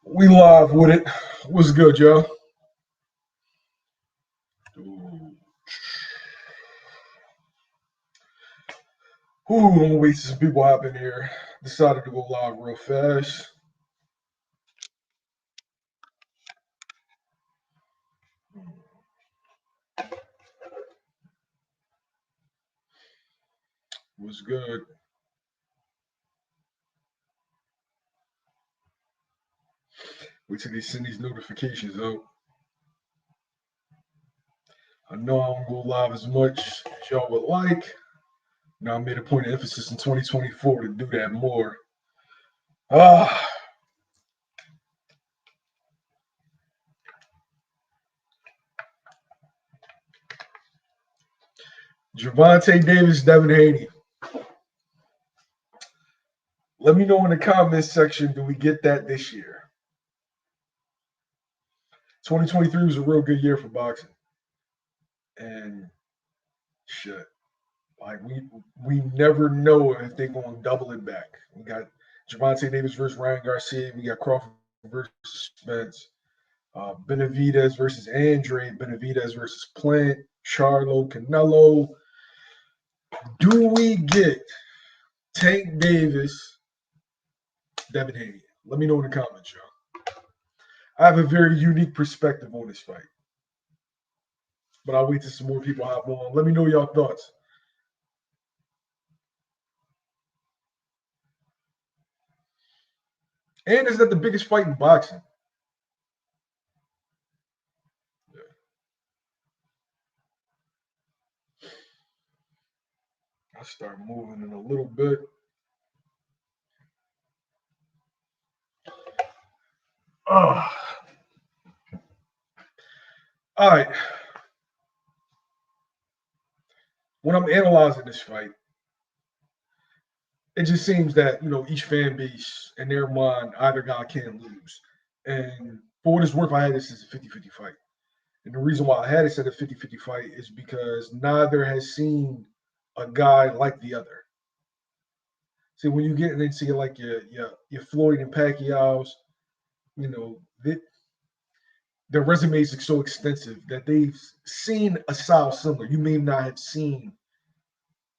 We live with it. What's good, y'all? Ooh, I'm gonna wait till some people hop in here. Decided to go live real fast. What's good? Wait till they send these notifications out. I know I don't go live as much as y'all would like. Now I made a point of emphasis in 2024 to do that more. Ah, Gervonta Davis, Devin Haney. Let me know in the comments section, do we get that this year? 2023 was a real good year for boxing. And shit. Like we never know if they're going to double it back. We got Gervonta Davis versus Ryan Garcia. We got Crawford versus Spence. Benavidez versus Andre. Benavidez versus Plant. Charlo, Canelo. Do we get Tank Davis, Devin Haney? Let me know in the comments, y'all. I have a very unique perspective on this fight, but I'll wait till some more people hop on. Let me know y'all thoughts. And is that the biggest fight in boxing? I'll start moving in a little bit. Oh. All right. When I'm analyzing this fight, it just seems that, each fan base in their mind, either guy can lose. And for what it's worth, I had this as a 50-50 fight. And the reason why I had it as a 50-50 fight is because neither has seen a guy like the other. See, when you get into like your Floyd and Pacquiao's, their resumes are so extensive that they've seen a style similar. You may not have seen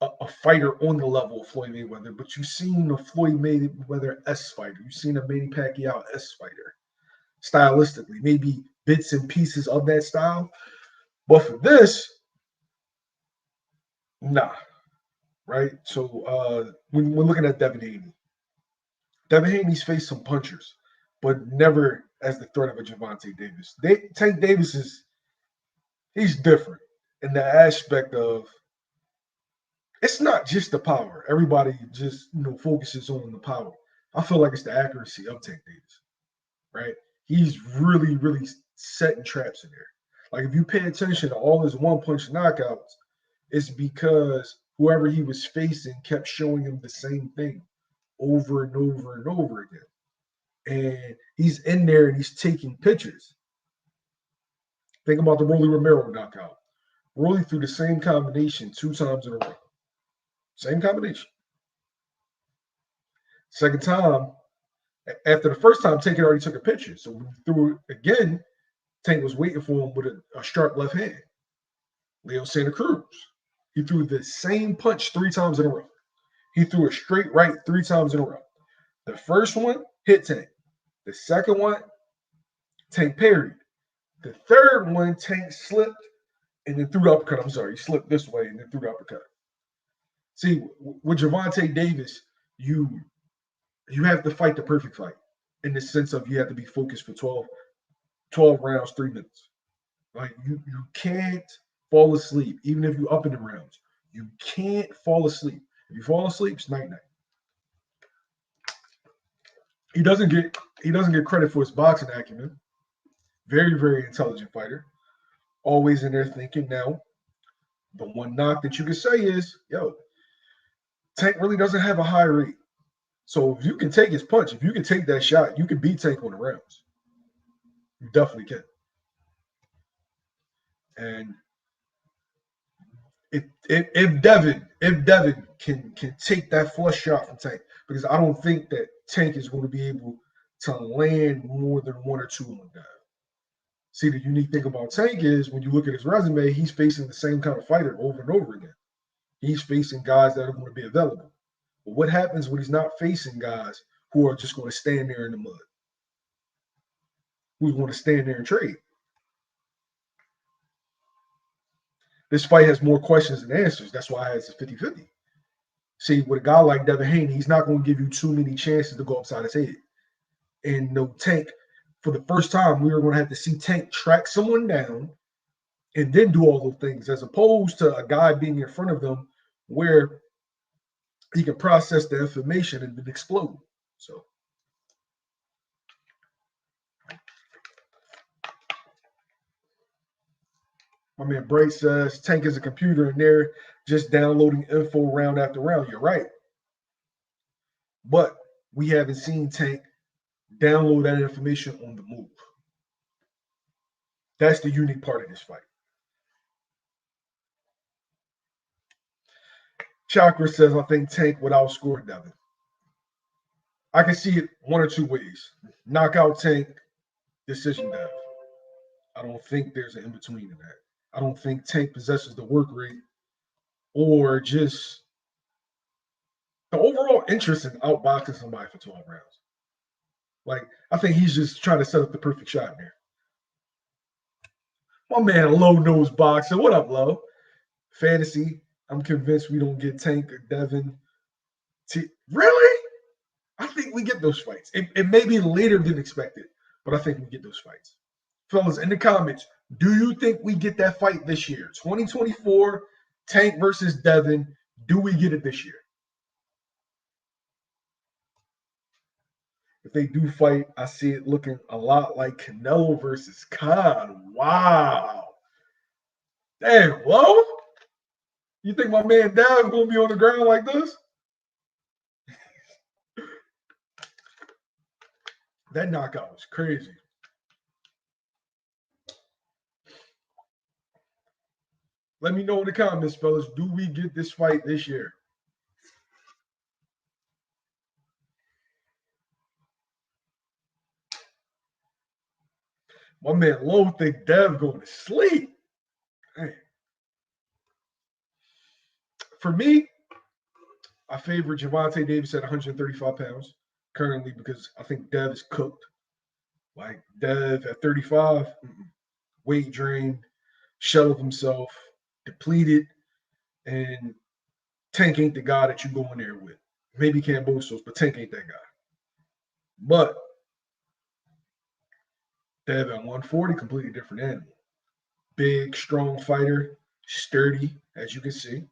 a fighter on the level of Floyd Mayweather, but you've seen a Floyd Mayweather S fighter. You've seen a Manny Pacquiao S fighter, stylistically, maybe bits and pieces of that style. But for this, nah, right? So when we're looking at Devin Haney's faced some punchers, but never as the threat of a Gervonta Davis. Tank Davis he's different in the aspect of it's not just the power. Everybody just focuses on the power. I feel like it's the accuracy of Tank Davis, right? He's really, really setting traps in there. Like if you pay attention to all his one-punch knockouts, it's because whoever he was facing kept showing him the same thing over and over and over again. And he's in there and he's taking pictures. Think about the Rolly Romero knockout. Rolly threw the same combination 2 times in a row. Same combination. Second time, after the first time, Tank had already took a picture. So when he threw it again, Tank was waiting for him with a sharp left hand. Leo Santa Cruz. He threw the same punch 3 times in a row. He threw a straight right 3 times in a row. The first one hit Tank. The second one, Tank parried. The third one, Tank slipped and then threw the uppercut. I'm sorry, he slipped this way and then threw the uppercut. See, with Gervonta Davis, you have to fight the perfect fight in the sense of you have to be focused for 12 rounds, 3 minutes. Like you can't fall asleep, even if you're up in the rounds. You can't fall asleep. If you fall asleep, it's night-night. He doesn't get credit for his boxing acumen. Very, very intelligent fighter. Always in there thinking. Now, the one knock that you can say is, Tank really doesn't have a high rate. So if you can take his punch, if you can take that shot, you can beat Tank on the rounds. You definitely can. And if Devin can take that flush shot from Tank, because I don't think that Tank is going to be able to land more than 1 or 2 on Dev. See, the unique thing about Tank is when you look at his resume, he's facing the same kind of fighter over and over again. He's facing guys that are going to be available. But what happens when he's not facing guys who are just going to stand there in the mud? Who's going to stand there and trade? This fight has more questions than answers. That's why it's a 50-50. See, with a guy like Devin Haney, he's not going to give you too many chances to go upside his head. And no Tank, for the first time, we were going to have to see Tank track someone down and then do all those things, as opposed to a guy being in front of them where he can process the information and then explode. So, my man Bray says Tank is a computer and they're just downloading info round after round. You're right. But we haven't seen Tank download that information on the move. That's the unique part of this fight. Chakra says, I think Tank would outscore Devin. I can see it 1 or 2 ways. Knockout Tank, decision Dev. I don't think there's an in-between in that. I don't think Tank possesses the work rate or just the overall interest in outboxing somebody for 12 rounds. Like, I think he's just trying to set up the perfect shot there. My man, Low Nose Boxer. What up, Low? Fantasy. I'm convinced we don't get Tank or Devin. Really? I think we get those fights. It may be later than expected, but I think we get those fights. Fellas, in the comments, do you think we get that fight this year? 2024, Tank versus Devin. Do we get it this year? If they do fight, I see it looking a lot like Canelo versus Khan. Wow. Damn, whoa. You think my man Dav's going to be on the ground like this? That knockout was crazy. Let me know in the comments, fellas. Do we get this fight this year? My man Low think Dev going to sleep. Man. For me, I favor Gervonta Davis at 135 pounds currently because I think Dev is cooked. Like Dev at 35, weight drained, shell of himself, depleted, and Tank ain't the guy that you go in there with. Maybe Cambosos, but Tank ain't that guy. But Dev at 140, completely different animal. Big, strong fighter, sturdy, as you can see.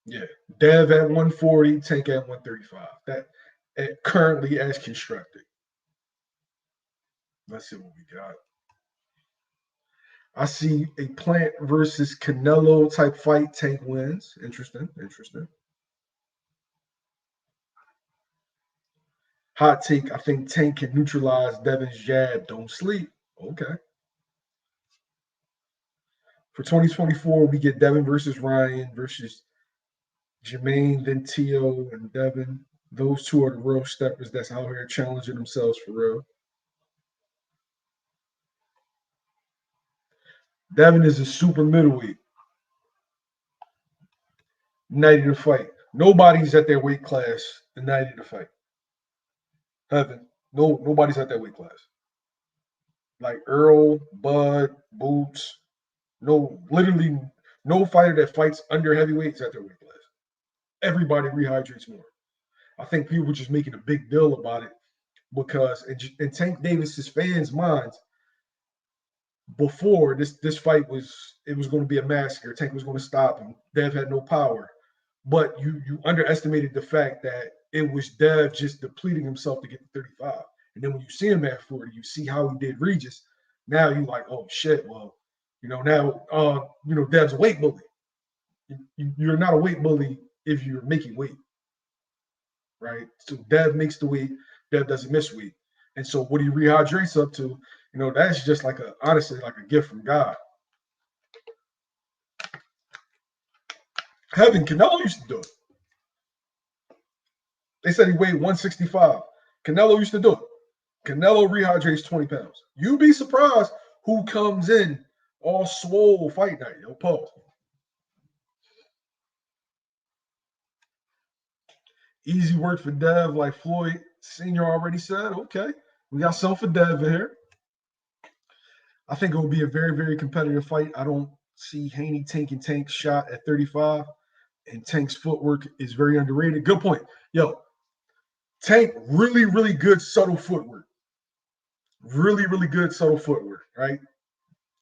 Yeah, Dev at 140, Tank at 135. That currently as constructed. Let's see what we got. I see a Plant versus Canelo type fight. Tank wins. Interesting. Hot take. I think Tank can neutralize Devin's jab. Don't sleep. Okay. For 2024, we get Devin versus Ryan versus Jermaine, then Tio and Devin. Those two are the real steppers that's out here challenging themselves for real. Devin is a super middleweight. 90 to fight. Nobody's at their weight class in 90 to fight. Heaven. Nobody's at that weight class. Like Earl, Bud, Boots. Literally no fighter that fights under heavyweights at their weight class. Everybody rehydrates more. I think people were just making a big deal about it because in Tank Davis's fans' minds, before this fight it was going to be a massacre. Tank was going to stop him. Dev had no power. But you underestimated the fact that it was Dev just depleting himself to get to 35. And then when you see him at 40, you see how he did Regis. Now you're like, oh shit, well, now Dev's a weight bully. You're not a weight bully if you're making weight. Right? So Dev makes the weight, Dev doesn't miss weight. And so what he rehydrates up to, that's just honestly like a gift from God. Heaven, Canelo used to do it. They said he weighed 165. Canelo used to do it. Canelo rehydrates 20 pounds. You'd be surprised who comes in all swole fight night. Yo, Paul. Easy work for Dev, like Floyd Sr. already said. Okay. We got something for Dev in here. I think it will be a very, very competitive fight. I don't see Haney taking Tank's shot at 35, and Tank's footwork is very underrated. Good point. Yo, Tank, really, really good subtle footwork. Really, really good subtle footwork, right?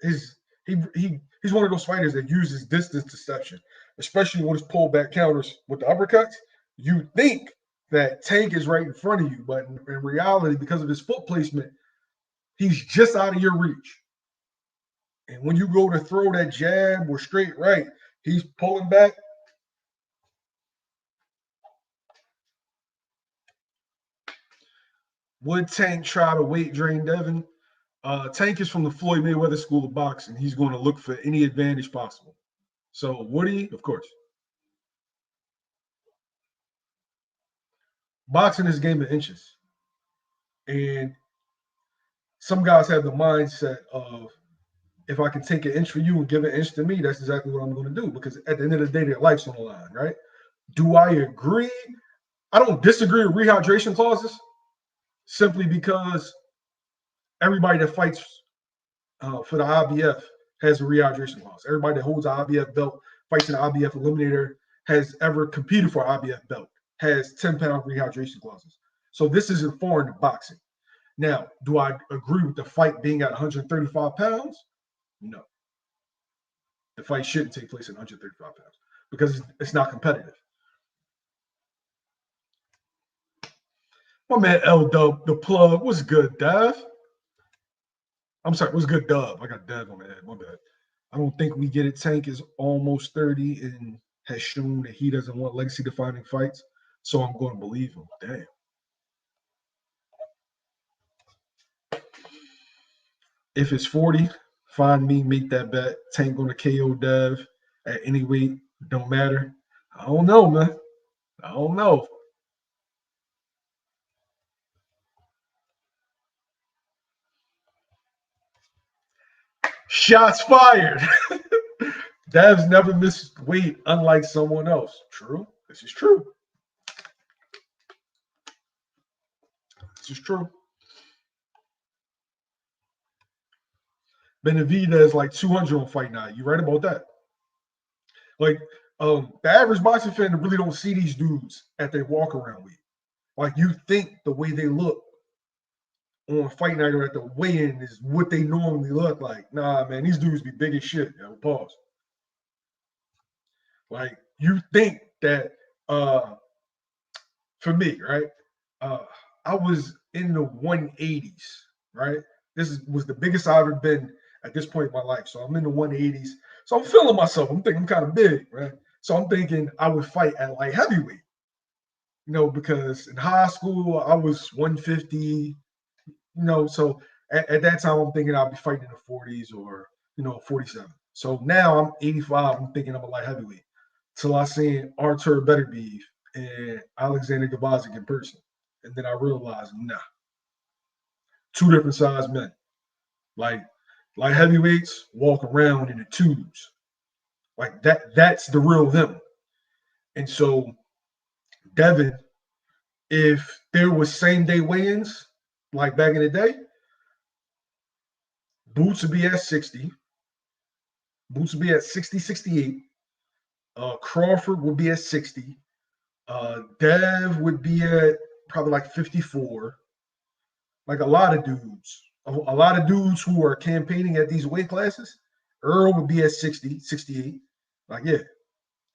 He's one of those fighters that uses distance deception, especially when his pullback counters with the uppercuts. You think that Tank is right in front of you, but in reality, because of his foot placement, he's just out of your reach. And when you go to throw that jab or straight right, he's pulling back. Would Tank try to weight drain Devin? Tank is from the Floyd Mayweather School of Boxing. He's going to look for any advantage possible. So would he? Of course. Boxing is a game of inches. And some guys have the mindset of, if I can take an inch for you and give an inch to me, that's exactly what I'm going to do. Because at the end of the day, their life's on the line, right? Do I agree? I don't disagree with rehydration clauses simply because everybody that fights for the IBF has a rehydration clause. Everybody that holds an IBF belt, fights in the IBF Eliminator, has ever competed for an IBF belt, has 10-pound rehydration clauses. So this isn't foreign to boxing. Now, do I agree with the fight being at 135 pounds? No. The fight shouldn't take place at 135 pounds because it's not competitive. My man L Dub, the plug, was good, Dev. I'm sorry, what's good, Dub? I got Dev on the head. My bad. I don't think we get it. Tank is almost 30 and has shown that he doesn't want legacy-defining fights, so I'm going to believe him. Damn. If it's 40, find me, make that bet. Tank on the KO Dev at any weight, don't matter. I don't know, man. I don't know. Shots fired. Dev's never missed weight, unlike someone else. True. This is true. This is true. Benavidez like 200 on Fight Night. You right about that? Like, the average boxing fan really don't see these dudes at their walk around weight. Like, you think the way they look on Fight Night or at the weigh-in is what they normally look like. Nah, man, these dudes be big as shit. Yo, pause. Like, you think that for me, right? I was in the 180s, right? Was the biggest I've ever been at this point in my life. So I'm in the 180s. So I'm feeling myself. I'm thinking I'm kind of big, right? So I'm thinking I would fight at like heavyweight, because in high school I was 150, so at that time I'm thinking I'll be fighting in the 40s or 47. So now I'm 85. I'm thinking I'm a light heavyweight. Till I seen Artur Beterbiev and Alexander Gavazic in person, and then I realized, nah, two different size men. Like light heavyweights walk around in the twos, like that. That's the real them. And so Devin, if there was same day weigh-ins like back in the day, Boots would be at 60. Boots would be at 60, 68. Crawford would be at 60. Dev would be at probably like 54. Like a lot of dudes who are campaigning at these weight classes. Earl would be at 60, 68. Like, yeah.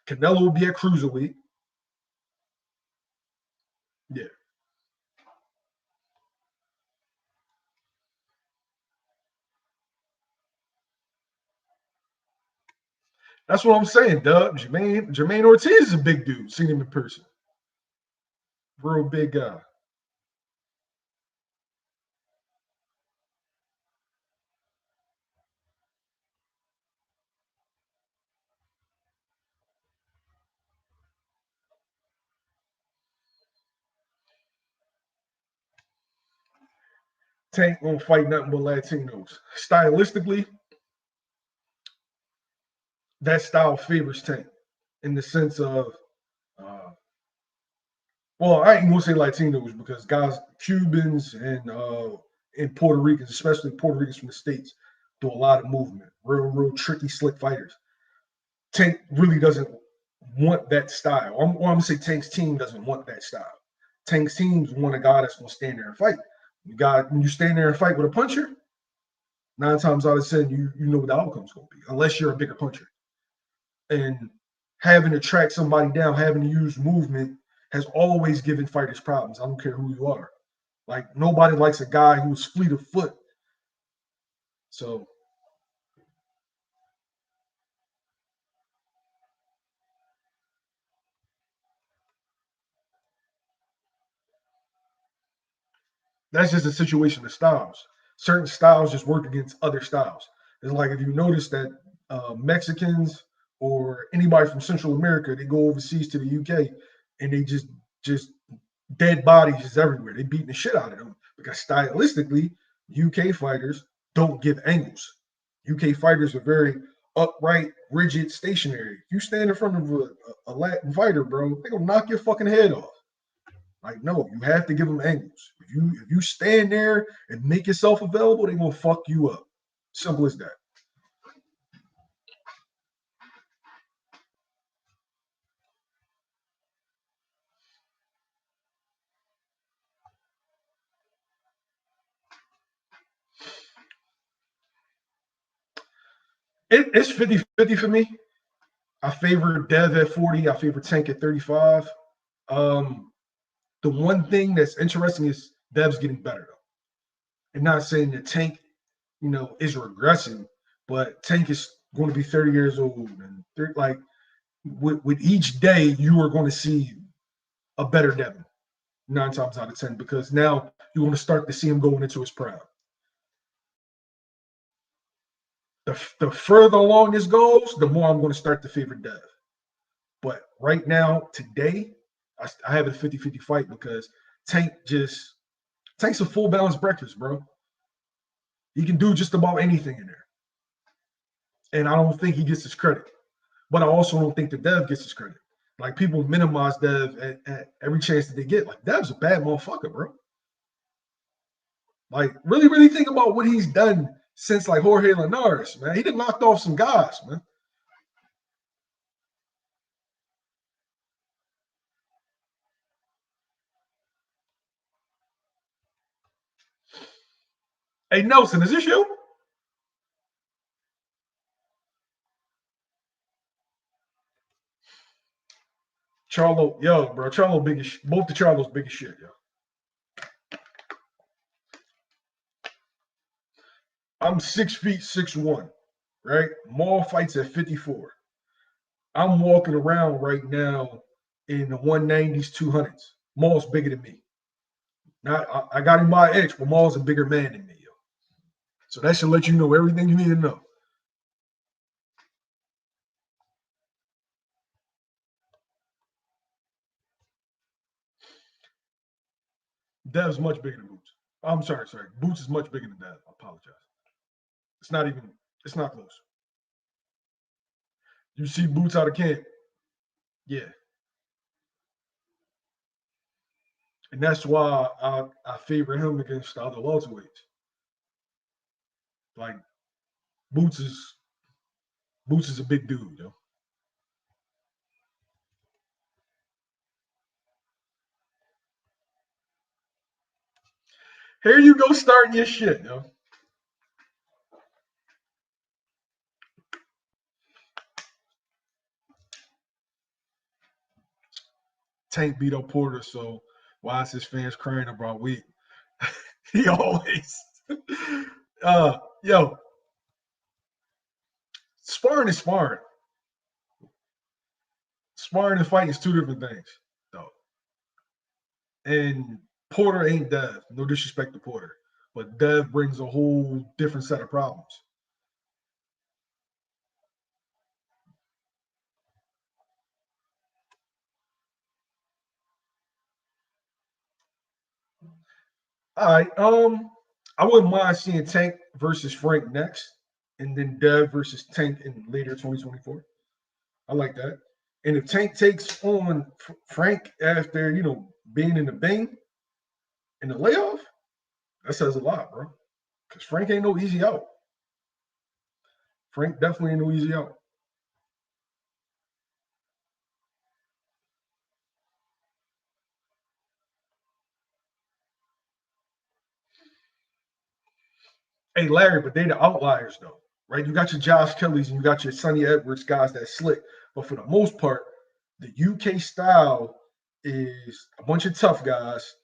Canelo would be at cruiserweight. Yeah. That's what I'm saying, Doug. Jermaine Ortiz is a big dude. Seen him in person. Real big guy. Tank won't fight nothing but Latinos. Stylistically, that style favors Tank in the sense of, uh, well, I ain't gonna say Latinos because guys, Cubans and Puerto Ricans, especially Puerto Ricans from the States, do a lot of movement. Real tricky, slick fighters. Tank really doesn't want that style. I'm gonna say Tank's team doesn't want that style. Tank's teams want a guy that's gonna stand there and fight. When you stand there and fight with a puncher, 9 times out of 10, you know what the outcome's gonna be, unless you're a bigger puncher. And having to track somebody down, having to use movement has always given fighters problems. I don't care who you are. Like nobody likes a guy who's fleet of foot. So that's just a situation of styles. Certain styles just work against other styles. It's like if you notice that Mexicans or anybody from Central America, they go overseas to the UK and they just dead bodies is everywhere. They beating the shit out of them because stylistically, UK fighters don't give angles. UK fighters are very upright, rigid, stationary. If you stand in front of a Latin fighter, bro, they gonna knock your fucking head off. Like, no, you have to give them angles. If you stand there and make yourself available, they're gonna fuck you up. Simple as that. It's 50-50 for me. I favor Dev at 40. I favor Tank at 35. Um, the one thing that's interesting is Dev's getting better though. I'm not saying that Tank, is regressing, but Tank is going to be 30 years old, and like with each day, you are going to see a better Devin 9 times out of 10 because now you're going to start to see him going into his prime. The further along this goes, the more I'm going to start to favor Dev. But right now, today, I have a 50-50 fight because Tank's a full balanced breakfast, bro. He can do just about anything in there. And I don't think he gets his credit. But I also don't think that Dev gets his credit. Like people minimize Dev at every chance that they get. Like Dev's a bad motherfucker, bro. Like really think about what he's done since like Jorge Linares, man. He done knocked off some guys, man. Hey Nelson, is this you? Charlo, yo, bro. Charlo big as both the Charlos big as shit, yo. I'm 6 feet 6'1", right? Maul fights at 54. I'm walking around right now in the 190s, 200s. Maul's bigger than me. Now I got him by an inch, but Maul's a bigger man than me, yo. So that should let you know everything you need to know. Dev's much bigger than Boots. I'm sorry. Boots is much bigger than Dev. I apologize. It's not even. It's not close. You see Boots out of camp, yeah, and that's why I favor him against the other welterweights. Like Boots is Boots is a big dude, yo. Here you go starting your shit, yo. Tank beat up Porter, so why is his fans crying about weed? He always. Yo, sparring is sparring. Sparring and fighting is two different things, though. And Porter ain't Dev. No disrespect to Porter, but Dev brings a whole different set of problems. All right. I wouldn't mind seeing Tank versus Frank next, and then Dev versus Tank in later 2024. I like that. And if Tank takes on Frank after being in the bang in the layoff, that says a lot, bro. Because Frank ain't no easy out. Frank definitely ain't no easy out. Hey, Larry, but they the outliers though, right? You got your Josh Kellys and you got your Sonny Edwards guys that slick. But for the most part, the UK style is a bunch of tough guys,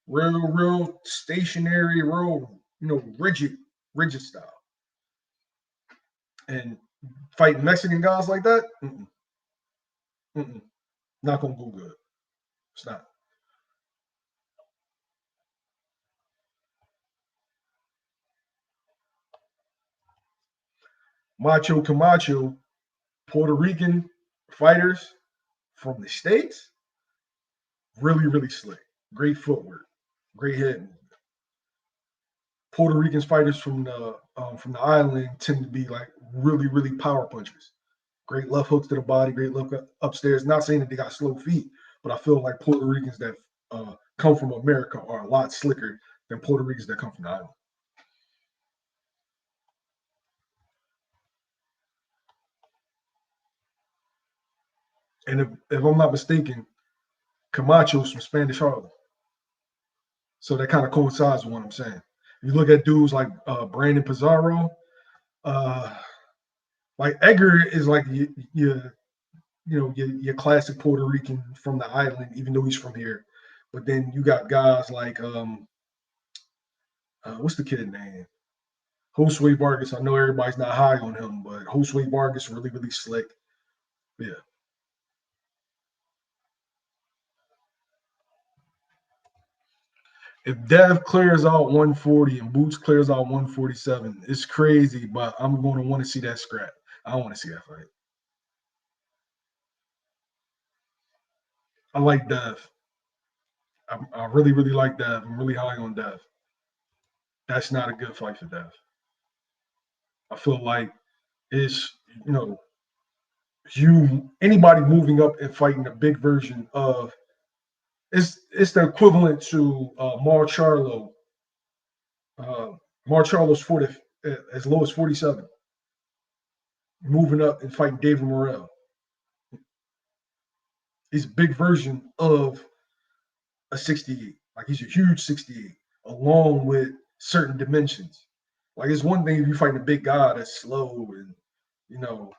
real stationary, real, rigid style. And fighting Mexican guys like that, not gonna go good. It's not. Macho Camacho, Puerto Rican fighters from the States, really slick. Great footwork, great head movement. Puerto Rican fighters from the island tend to be like really power punchers. Great left hooks to the body, great left upstairs. Not saying that they got slow feet, but I feel like Puerto Ricans that come from America are a lot slicker than Puerto Ricans that come from the island. And if I'm not mistaken, Camacho's from Spanish Harlem. So that kind of coincides with what I'm saying. You look at dudes like Brandon Pizarro, like Edgar is like your classic Puerto Rican from the island, even though he's from here. But then you got guys like what's the kid name? Josue Vargas. I know everybody's not high on him, but Josue Vargas really slick. Yeah. If Dev clears out 140 and Boots clears out 147, it's crazy, but I'm going to want to see that scrap. I want to see that fight. I like Dev. I really like Dev. I'm really high on Dev. That's not a good fight for Dev. I feel like it's anybody moving up and fighting a big version of it's the equivalent to Mar Charlo. Mar Charlo's 40 as low as 47, moving up and fighting David Morrell. He's a big version of a 68. Like he's a huge 68, along with certain dimensions. Like it's one thing if you fight a big guy that's slow and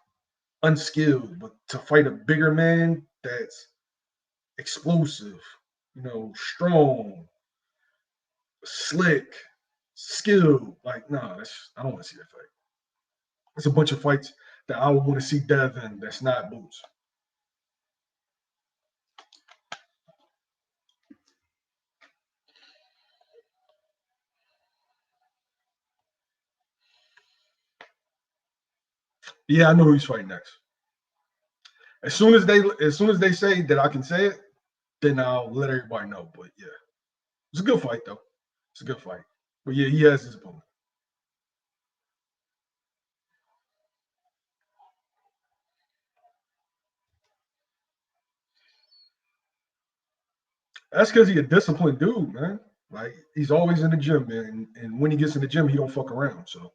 unskilled, but to fight a bigger man that's explosive, strong, slick, skilled. Like, nah, I don't want to see that fight. It's a bunch of fights that I would want to see Devin that's not Boots. Yeah, I know who he's fighting next. As soon as they say that I can say it, then I'll let everybody know. But yeah, it's a good fight though. It's a good fight. But yeah, he has his opponent. That's because he's a disciplined dude, man. Like he's always in the gym, man. And when he gets in the gym, he don't fuck around. So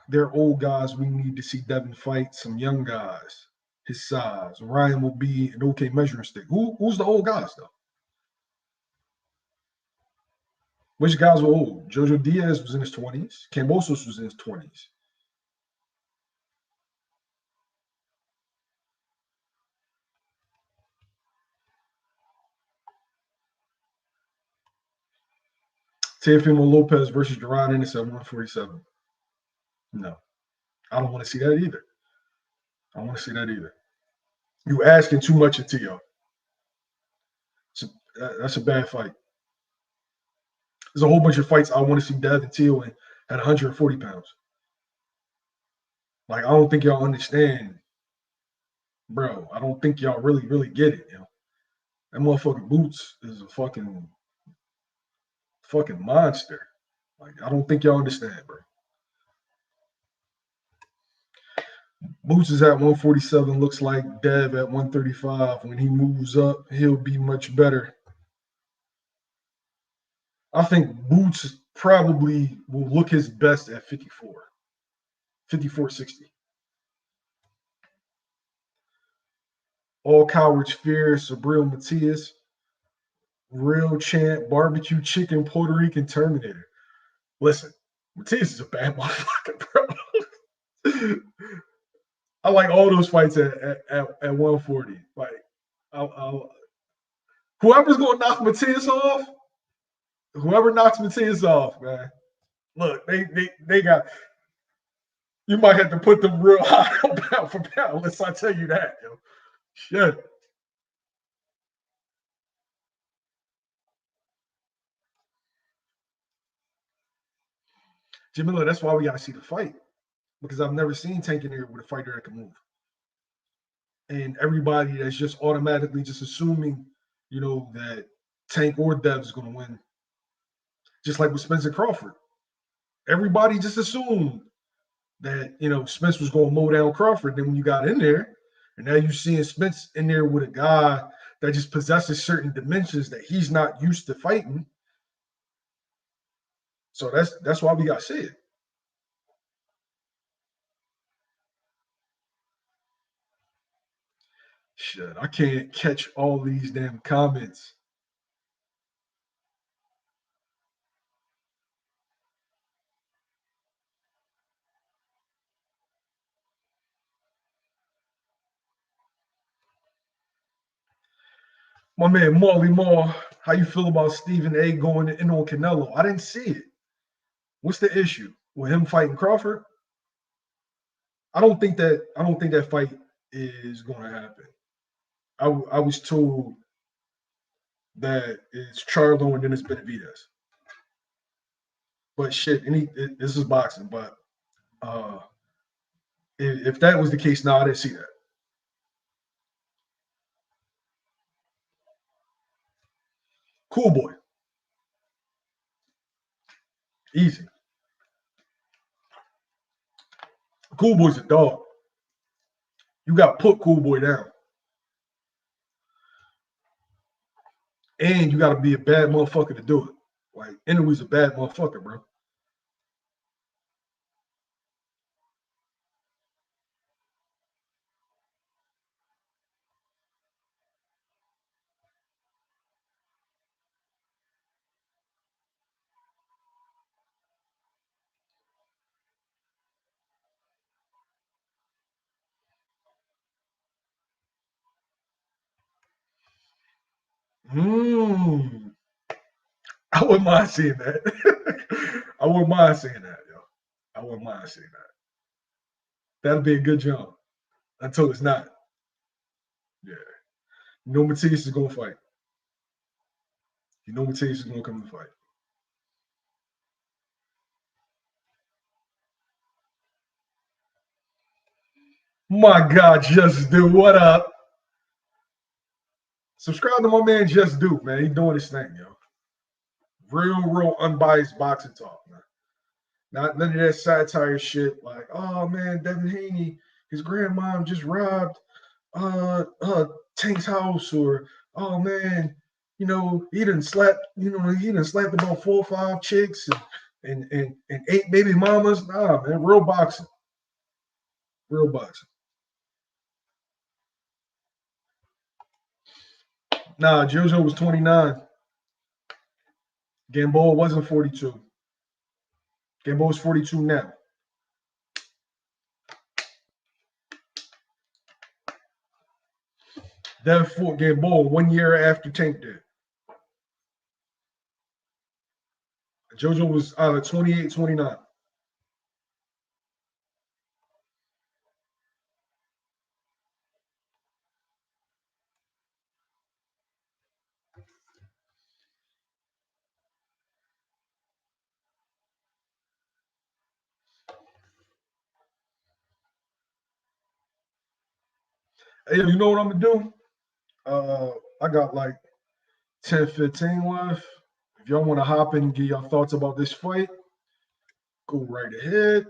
they're old guys. We need to see Devin fight some young guys his size. Ryan will be an okay measuring stick. Who's the old guys though? Which guys were old? Jojo Diaz was in his 20s. Cambosos was in his 20s. Teofimo Lopez versus Duran Ennis at 147. No, I don't want to see that either. I don't want to see that either. You asking too much of Tio. That's a bad fight. There's a whole bunch of fights I want to see Dev and Tio in at 140 pounds. Like I don't think y'all understand, bro. I don't think y'all really get it. That motherfucking Boots is a fucking monster. Like, I don't think y'all understand, bro. Boots is at 147, looks like Dev at 135. When he moves up, he'll be much better. I think Boots probably will look his best at 54, 54.60. All Cowards Fear, Sabril Matias, Real Champ, Barbecue Chicken, Puerto Rican Terminator. Listen, Matias is a bad motherfucker, bro. I like all those fights at 140. Like, I'll, whoever's going to knock Matias off, whoever knocks Matias off, man. Look, they got. You might have to put them real high on pound for pound. Unless I tell you that, yo. Shit. Jim Miller, that's why we got to see the fight. Because I've never seen Tank in there with a fighter that can move. And everybody that's just automatically just assuming, that Tank or Dev is going to win. Just like with Spencer Crawford. Everybody just assumed that, Spence was going to mow down Crawford. Then when you got in there, and now you're seeing Spence in there with a guy that just possesses certain dimensions that he's not used to fighting. So that's why we got to see it. Shit, I can't catch all these damn comments. My man Marley Moore, how you feel about Stephen A going in on Canelo? I didn't see it. What's the issue with him fighting Crawford? I don't think that fight is going to happen. I was told that it's Charlo and then it's Benavidez. But shit, this is boxing. But uh, if that was the case, no, I didn't see that. Cool boy, easy. Cool boy's a dog. You got to put Cool boy down, and you got to be a bad motherfucker to do it. Like Ennis a bad motherfucker, bro. Mm. I wouldn't mind seeing that. I wouldn't mind seeing that, yo. I wouldn't mind seeing that. That'll be a good jump until it's not. Yeah. Matias is gonna fight. Matias is gonna come to fight. My God, Just Do, what up? Subscribe to my man Just Do, man. He doing his thing, yo. Real unbiased boxing talk, man. Not none of that satire shit like, oh man, Devin Haney, his grandmom just robbed Tank's house, or oh man, he didn't slap, he didn't slap about 4 or 5 chicks and 8 baby mamas. Nah, man, real boxing. Real boxing. Nah, JoJo was 29. Gamboa wasn't 42. Gamboa's 42 now. Then fought Gamboa 1 year after Tank did. JoJo was 28, 29. Hey, you know what I'm gonna do? I got like 10, 15 left. If y'all want to hop in and give your thoughts about this fight, go right ahead.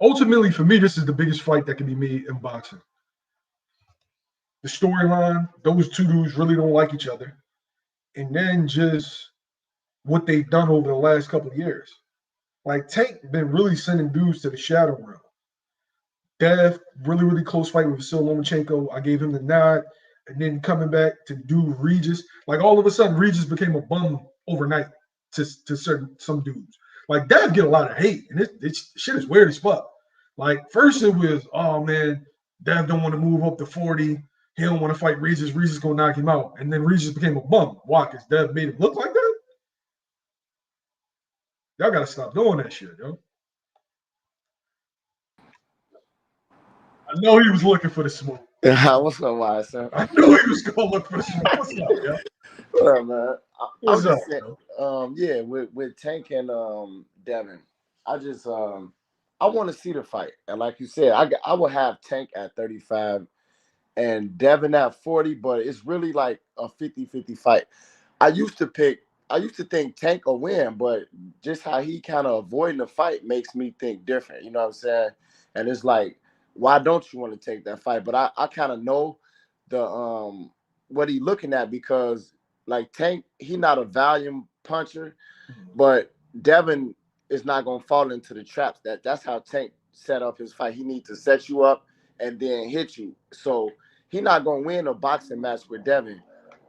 Ultimately, for me, this is the biggest fight that can be made in boxing. The storyline, those two dudes really don't like each other. And then just what they've done over the last couple of years. Like Tank been really sending dudes to the shadow realm. Dev, really, really close fight with Vasil Lomachenko. I gave him the nod. And then coming back to do Regis. Like all of a sudden, Regis became a bum overnight to some dudes. Like Dev get a lot of hate. And this shit is weird as fuck. Like first it was, oh man, Dev don't want to move up to 40. He don't want to fight Regis. Regis gonna knock him out. And then Regis became a bum. Why? Because Dev made him look like that? Y'all gotta stop doing that shit, yo. I know he was looking for the smoke. What's up, YSM? I knew he was gonna look for the smoke. What's up, yo? What up, man? What's I'm up, just saying, yo? yeah, with Tank and Devin, I just I want to see the fight, and like you said, I will have Tank at 35 and Devin at 40, but it's really like a 50-50 fight. I used to think Tank will win, but just how he kind of avoiding the fight makes me think different. You know what I'm saying? And it's like, why don't you want to take that fight? But I kind of know the what he looking at, because like Tank, he not a volume puncher, but Devin is not gonna fall into the traps. That's how Tank set up his fight. He needs to set you up and then hit you. So he not gonna win a boxing match with Devin.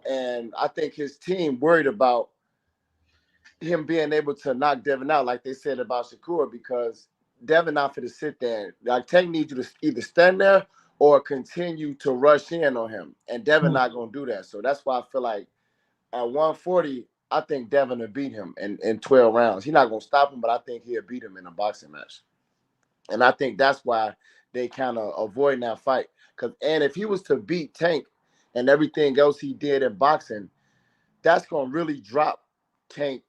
And I think his team worried about him being able to knock Devin out, like they said about Shakur, because Devin not for to sit there. Like Tank needs you to either stand there or continue to rush in on him. And Devin not gonna do that. So that's why I feel like at 140, I think Devin will beat him in 12 rounds. He's not gonna stop him, but I think he'll beat him in a boxing match. And I think that's why they kind of avoid that fight. And if he was to beat Tank and everything else he did in boxing, that's gonna really drop Tank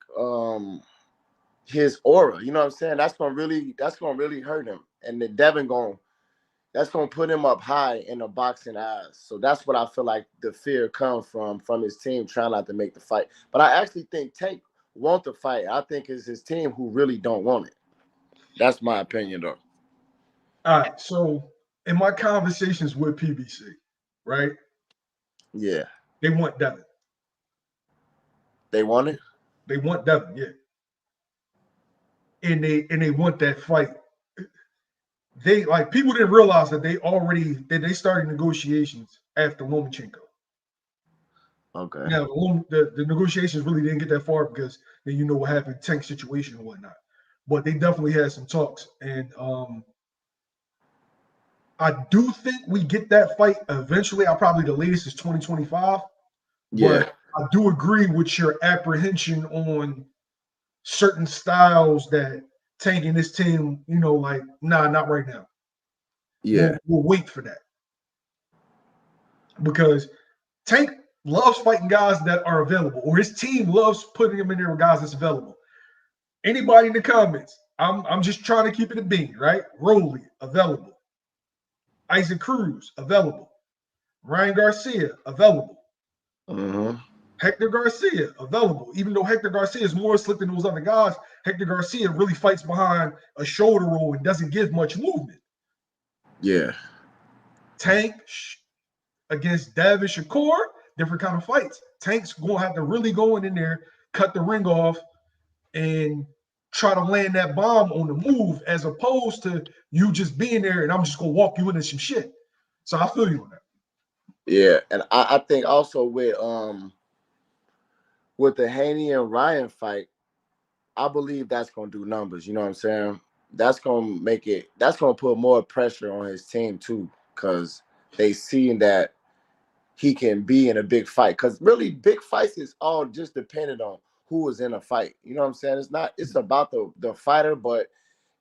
his aura. You know what I'm saying? That's gonna really hurt him. And the Devin that's gonna put him up high in the boxing eyes. So that's what I feel like the fear comes from his team trying not to make the fight. But I actually think Tank want the fight. I think it's his team who really don't want it. That's my opinion, though. All right. So in my conversations with PBC, right? Yeah. They want Devin. They want it? They want Devin, yeah. And they want that fight. They like people didn't realize that they started negotiations after Lomachenko. Okay. Now the negotiations really didn't get that far because then you know what happened, Tank situation and whatnot. But they definitely had some talks, and I do think we get that fight eventually. Probably the latest is 2025. Yeah. But I do agree with your apprehension on certain styles that Tank and this team, like, nah, not right now. Yeah. We'll wait for that. Because Tank loves fighting guys that are available, or his team loves putting him in there with guys that's available. Anybody in the comments, I'm just trying to keep it a bean, right? Rowley, available. Isaac Cruz, available. Ryan Garcia, available. Hector Garcia, available. Even though Hector Garcia is more slick than those other guys, Hector Garcia really fights behind a shoulder roll and doesn't give much movement. Yeah. Tank against Devin Shakur, different kind of fights. Tank's going to have to really go in there, cut the ring off, and try to land that bomb on the move, as opposed to you just being there and I'm just going to walk you into some shit. So I feel you on that. Yeah, and I think also with the Haney and Ryan fight, I believe that's gonna do numbers. You know what I'm saying? That's gonna put more pressure on his team too, because they seeing that he can be in a big fight. Because really, big fights is all just dependent on who is in a fight. You know what I'm saying? It's about the fighter, but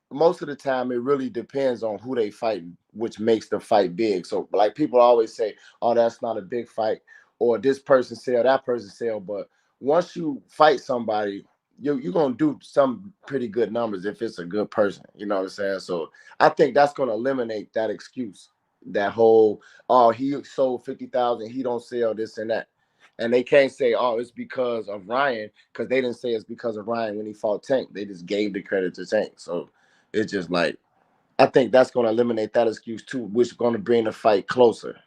most of the time it really depends on who they fight, which makes the fight big. So like people always say, oh, that's not a big fight, or this person sell, that person sell. But once you fight somebody, you're gonna do some pretty good numbers if it's a good person. You know what I'm saying? So I think that's gonna eliminate that excuse. That whole, oh, he sold 50,000, he don't sell this and that. And they can't say, oh, it's because of Ryan, because they didn't say it's because of Ryan when he fought Tank. They just gave the credit to Tank. So it's just like, I think that's gonna eliminate that excuse too, which is gonna bring the fight closer.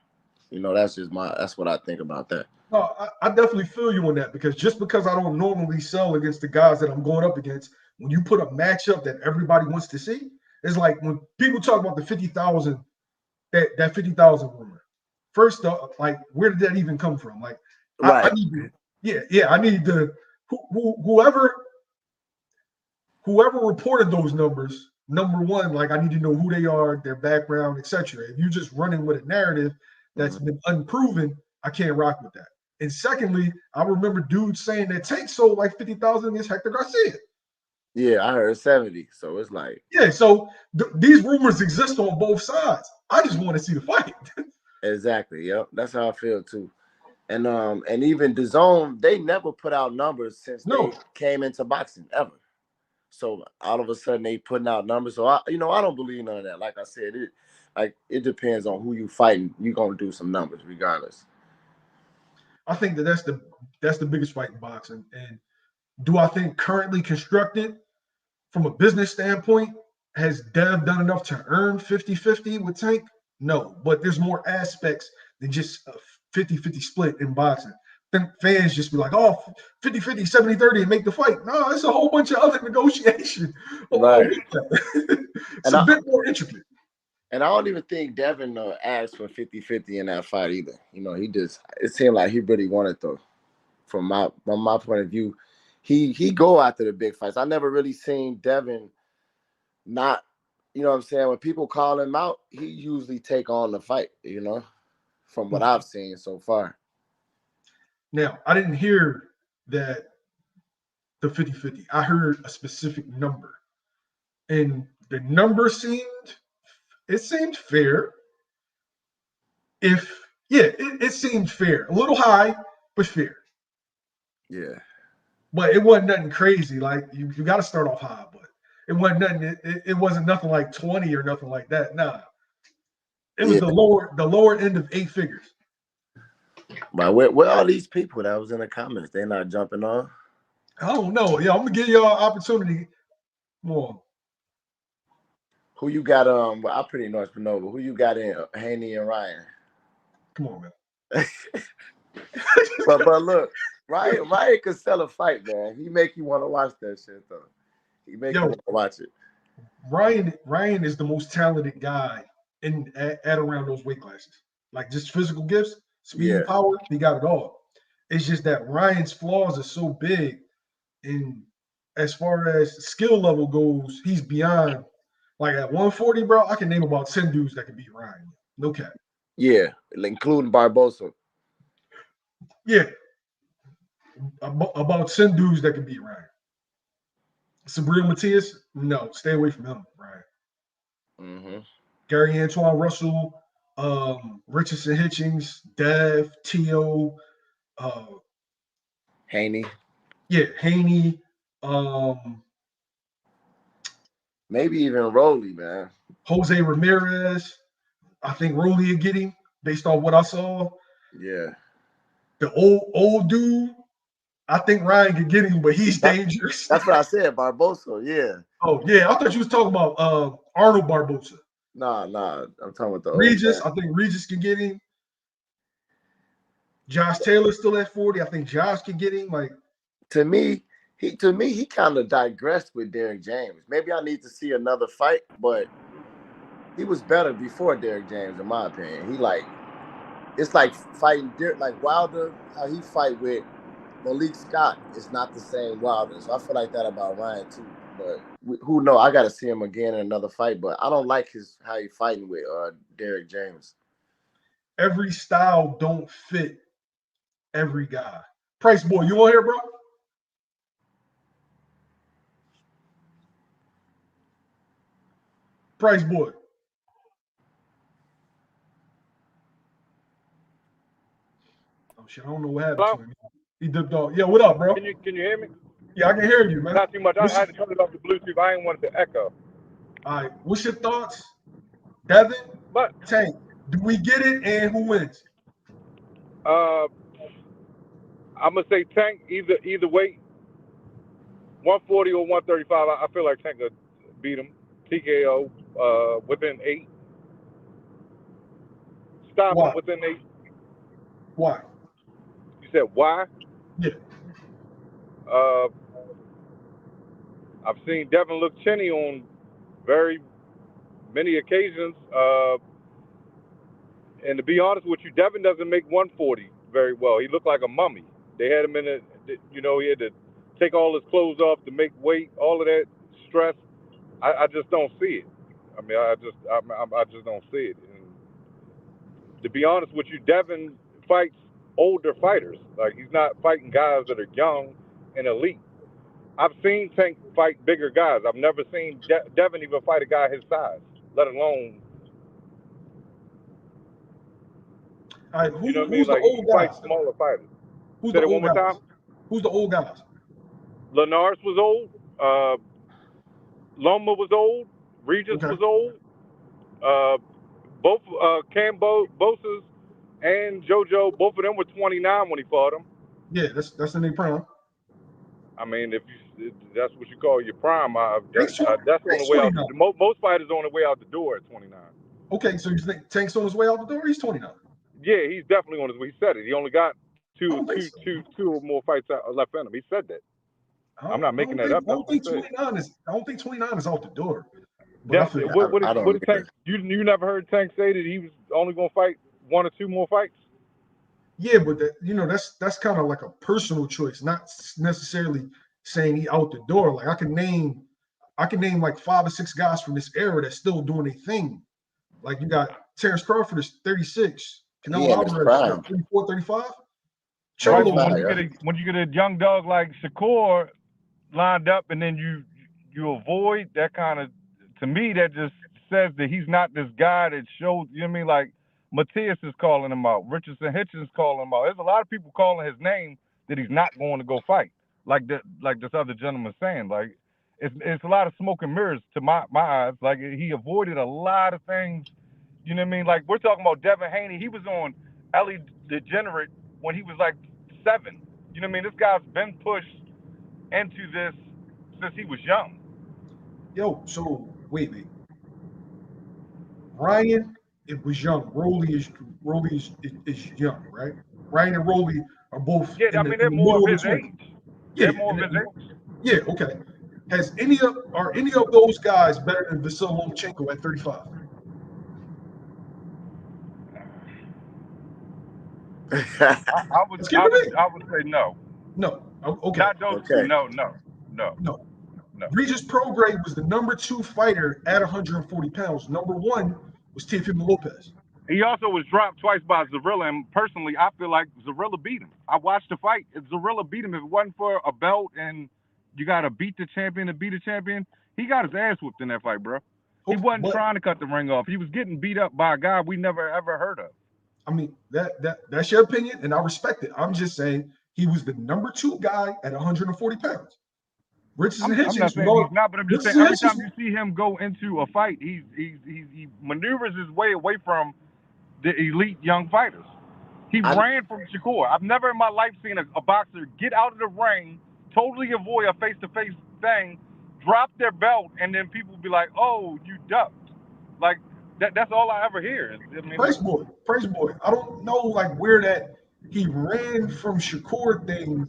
You know, that's what I think about that. No, I definitely feel you on that, because just because I don't normally sell against the guys that I'm going up against, when you put a matchup that everybody wants to see, it's like when people talk about the 50,000, that 50,000 rumor. First off, like, where did that even come from? Like, I Right. need to, I need to, whoever reported those numbers, number one, like, I need to know who they are, their background, etc. If you're just running with a narrative that's been unproven, I can't rock with that. And secondly, I remember dudes saying that Tank sold like 50,000 against Hector Garcia. Yeah, I heard 70. So it's like, Yeah, so these rumors exist on both sides. I just want to see the fight. exactly. Yep. That's how I feel too. And even DAZN, they never put out numbers since No, they came into boxing ever. So all of a sudden they putting out numbers. So I don't believe none of that. Like I said, it depends on who you fighting. You're gonna do some numbers regardless. I think that's the biggest fight in boxing. And do I think currently constructed from a business standpoint, has Dev done enough to earn 50-50 with Tank? No, but there's more aspects than just a 50-50 split in boxing. Then fans just be like, oh, 50-50, 70-30 and make the fight. No, it's a whole bunch of other negotiation along Right. with that. It's And a I bit more intricate. and I don't even think Devin asked for 50-50 in that fight either. It seemed like he really wanted to. From my point of view, he go after the big fights. I never really seen Devin not, you know what I'm saying, when people call him out, he usually take on the fight, from what I've seen so far. Now, I didn't hear that the 50-50. I heard a specific number. And the number seemed fair. It seemed fair. A little high, but fair. Yeah. But it wasn't nothing crazy. Like, you got to start off high, but it wasn't nothing. It wasn't nothing like 20 or nothing like that. Nah, it was Yeah. the lower end of 8 figures. But where are these people that was in the comments? They're not jumping on. I don't know. Yeah, I'm gonna give y'all an opportunity more. Who you got? Well, I pretty much know, but who you got in Haney and Ryan? Come on, man. But look, Ryan could sell a fight, man. He make you want to watch that shit though. He make you want to watch it. Ryan is the most talented guy at around those weight classes. Like, just physical gifts, speed, Yeah. power, he got it all. It's just that Ryan's flaws are so big, and as far as skill level goes, he's beyond. Like, at 140, bro, I can name about 10 dudes that can beat Ryan. No cap. Yeah, including Barbosa. Yeah, about 10 dudes that can beat Ryan. Sabrina Matias, no, stay away from him, Ryan. Mm-hmm. Gary Antoine Russell, Richardson Hitchings, Dev, Tio, Haney. Haney, Maybe even Rowley, man. Jose Ramirez. I think Rolly will get him based on what I saw. Yeah. The old dude, I think Ryan could get him, but he's dangerous. That's what I said, Barbosa. Yeah. Oh yeah, I thought you was talking about Arnold Barbosa. Nah. I'm talking about the old Regis, man. I think Regis can get him. Josh Taylor's still at 40. I think Josh can get him. Like, To me, he kind of digressed with Derrick James. Maybe I need to see another fight, but he was better before Derrick James, in my opinion. It's like fighting like Wilder, how he fight with Malik Scott is not the same Wilder. So I feel like that about Ryan too. But who knows? I got to see him again in another fight. But I don't like how he fighting with Derrick James. every style don't fit every guy. Price boy, you on here, bro? Price boy. Oh shit, I don't know what happened to him. He dipped off. Yeah, what up, bro? Can you hear me? Yeah, I can hear you, man. Not too much. I had to turn it off the Bluetooth. I ain't want it to echo. All right, what's your thoughts, Devin? But Tank, do we get it, and who wins? I'm gonna say Tank either way, 140 or 135. I feel like Tank could beat him TKO within 8. Stop him within 8. Why? You said why? Yeah. I've seen Devin look chinny on very many occasions. And to be honest with you, Devin doesn't make 140 very well. He looked like a mummy. They had him in a, he had to take all his clothes off to make weight, all of that stress. I just don't see it. I mean, I just don't see it. And to be honest with you, Devin fights older fighters. Like, he's not fighting guys that are young and elite. I've seen Tank fight bigger guys. I've never seen Devin even fight a guy his size, let alone. All right, You know what I mean? Who's Like, the old he fights guys? smaller fighters. Who's Say the it one old more guys? time. Who's the old guys? Linares was old. Loma was old. Regis was old. Both Cam Bosas and JoJo, both of them were 29 when he fought him. Yeah, that's in their prime. I mean, if that's what you call your prime, that's on the way out. 29. Most fighters on the way out the door at 29. Okay, so you think Tank's on his way out the door? He's 29. Yeah, he's definitely on his way. He said it. He only got two or more fights left in him. He said that. I'm not making that up. I don't think 29 is out the door. What did Tank? You never heard Tank say that he was only going to fight 1 or 2 more fights? Yeah, but that's kind of like a personal choice, not necessarily saying he out the door. Like I can name like 5 or 6 guys from this era that's still doing a thing. Like you got Terrence Crawford is 36, Canelo Alvarez is 34, 35. Right, when you get a young dog like Shakur lined up, and then you avoid that kind of, to me that just says that he's not this guy that showed. You know what I mean? Like Matias is calling him out, Richardson Hitchens calling him out. There's a lot of people calling his name that he's not going to go fight. Like this other gentleman saying, like it's a lot of smoke and mirrors to my eyes. Like he avoided a lot of things. You know what I mean? Like we're talking about Devin Haney. He was on Ellie Degenerate when he was like 7. You know what I mean? This guy's been pushed into this since he was young. Yo, so wait. Ryan, it was young. Rolly is young, right? Ryan and Rolly are both. Yeah, I mean they're more of his age. Yeah, they're more of his age. Yeah, okay. Are any of those guys better than Vasyl Lomachenko at 35? I would say no. No. Okay. Not those two. No. Regis Prograis was the number 2 fighter at 140 pounds. Number 1 was Teofimo Lopez. He also was dropped twice by Zarilla, and personally, I feel like Zarilla beat him. I watched the fight. If Zarilla beat him, if it wasn't for a belt and you got to beat the champion to beat a champion, he got his ass whooped in that fight, bro. He wasn't trying to cut the ring off. He was getting beat up by a guy we never ever heard of. I mean, that's your opinion, and I respect it. I'm just saying he was the number 2 guy at 140 pounds. Richardson Hitchens. I'm not saying he's not, but I'm just saying every time you see him go into a fight, he maneuvers his way away from the elite young fighters. He ran from Shakur. I've never in my life seen a boxer get out of the ring, totally avoid a face-to-face thing, drop their belt, and then people be like, "Oh, you ducked." Like that's all I ever hear. I mean, praise boy. I don't know like where that he ran from Shakur thing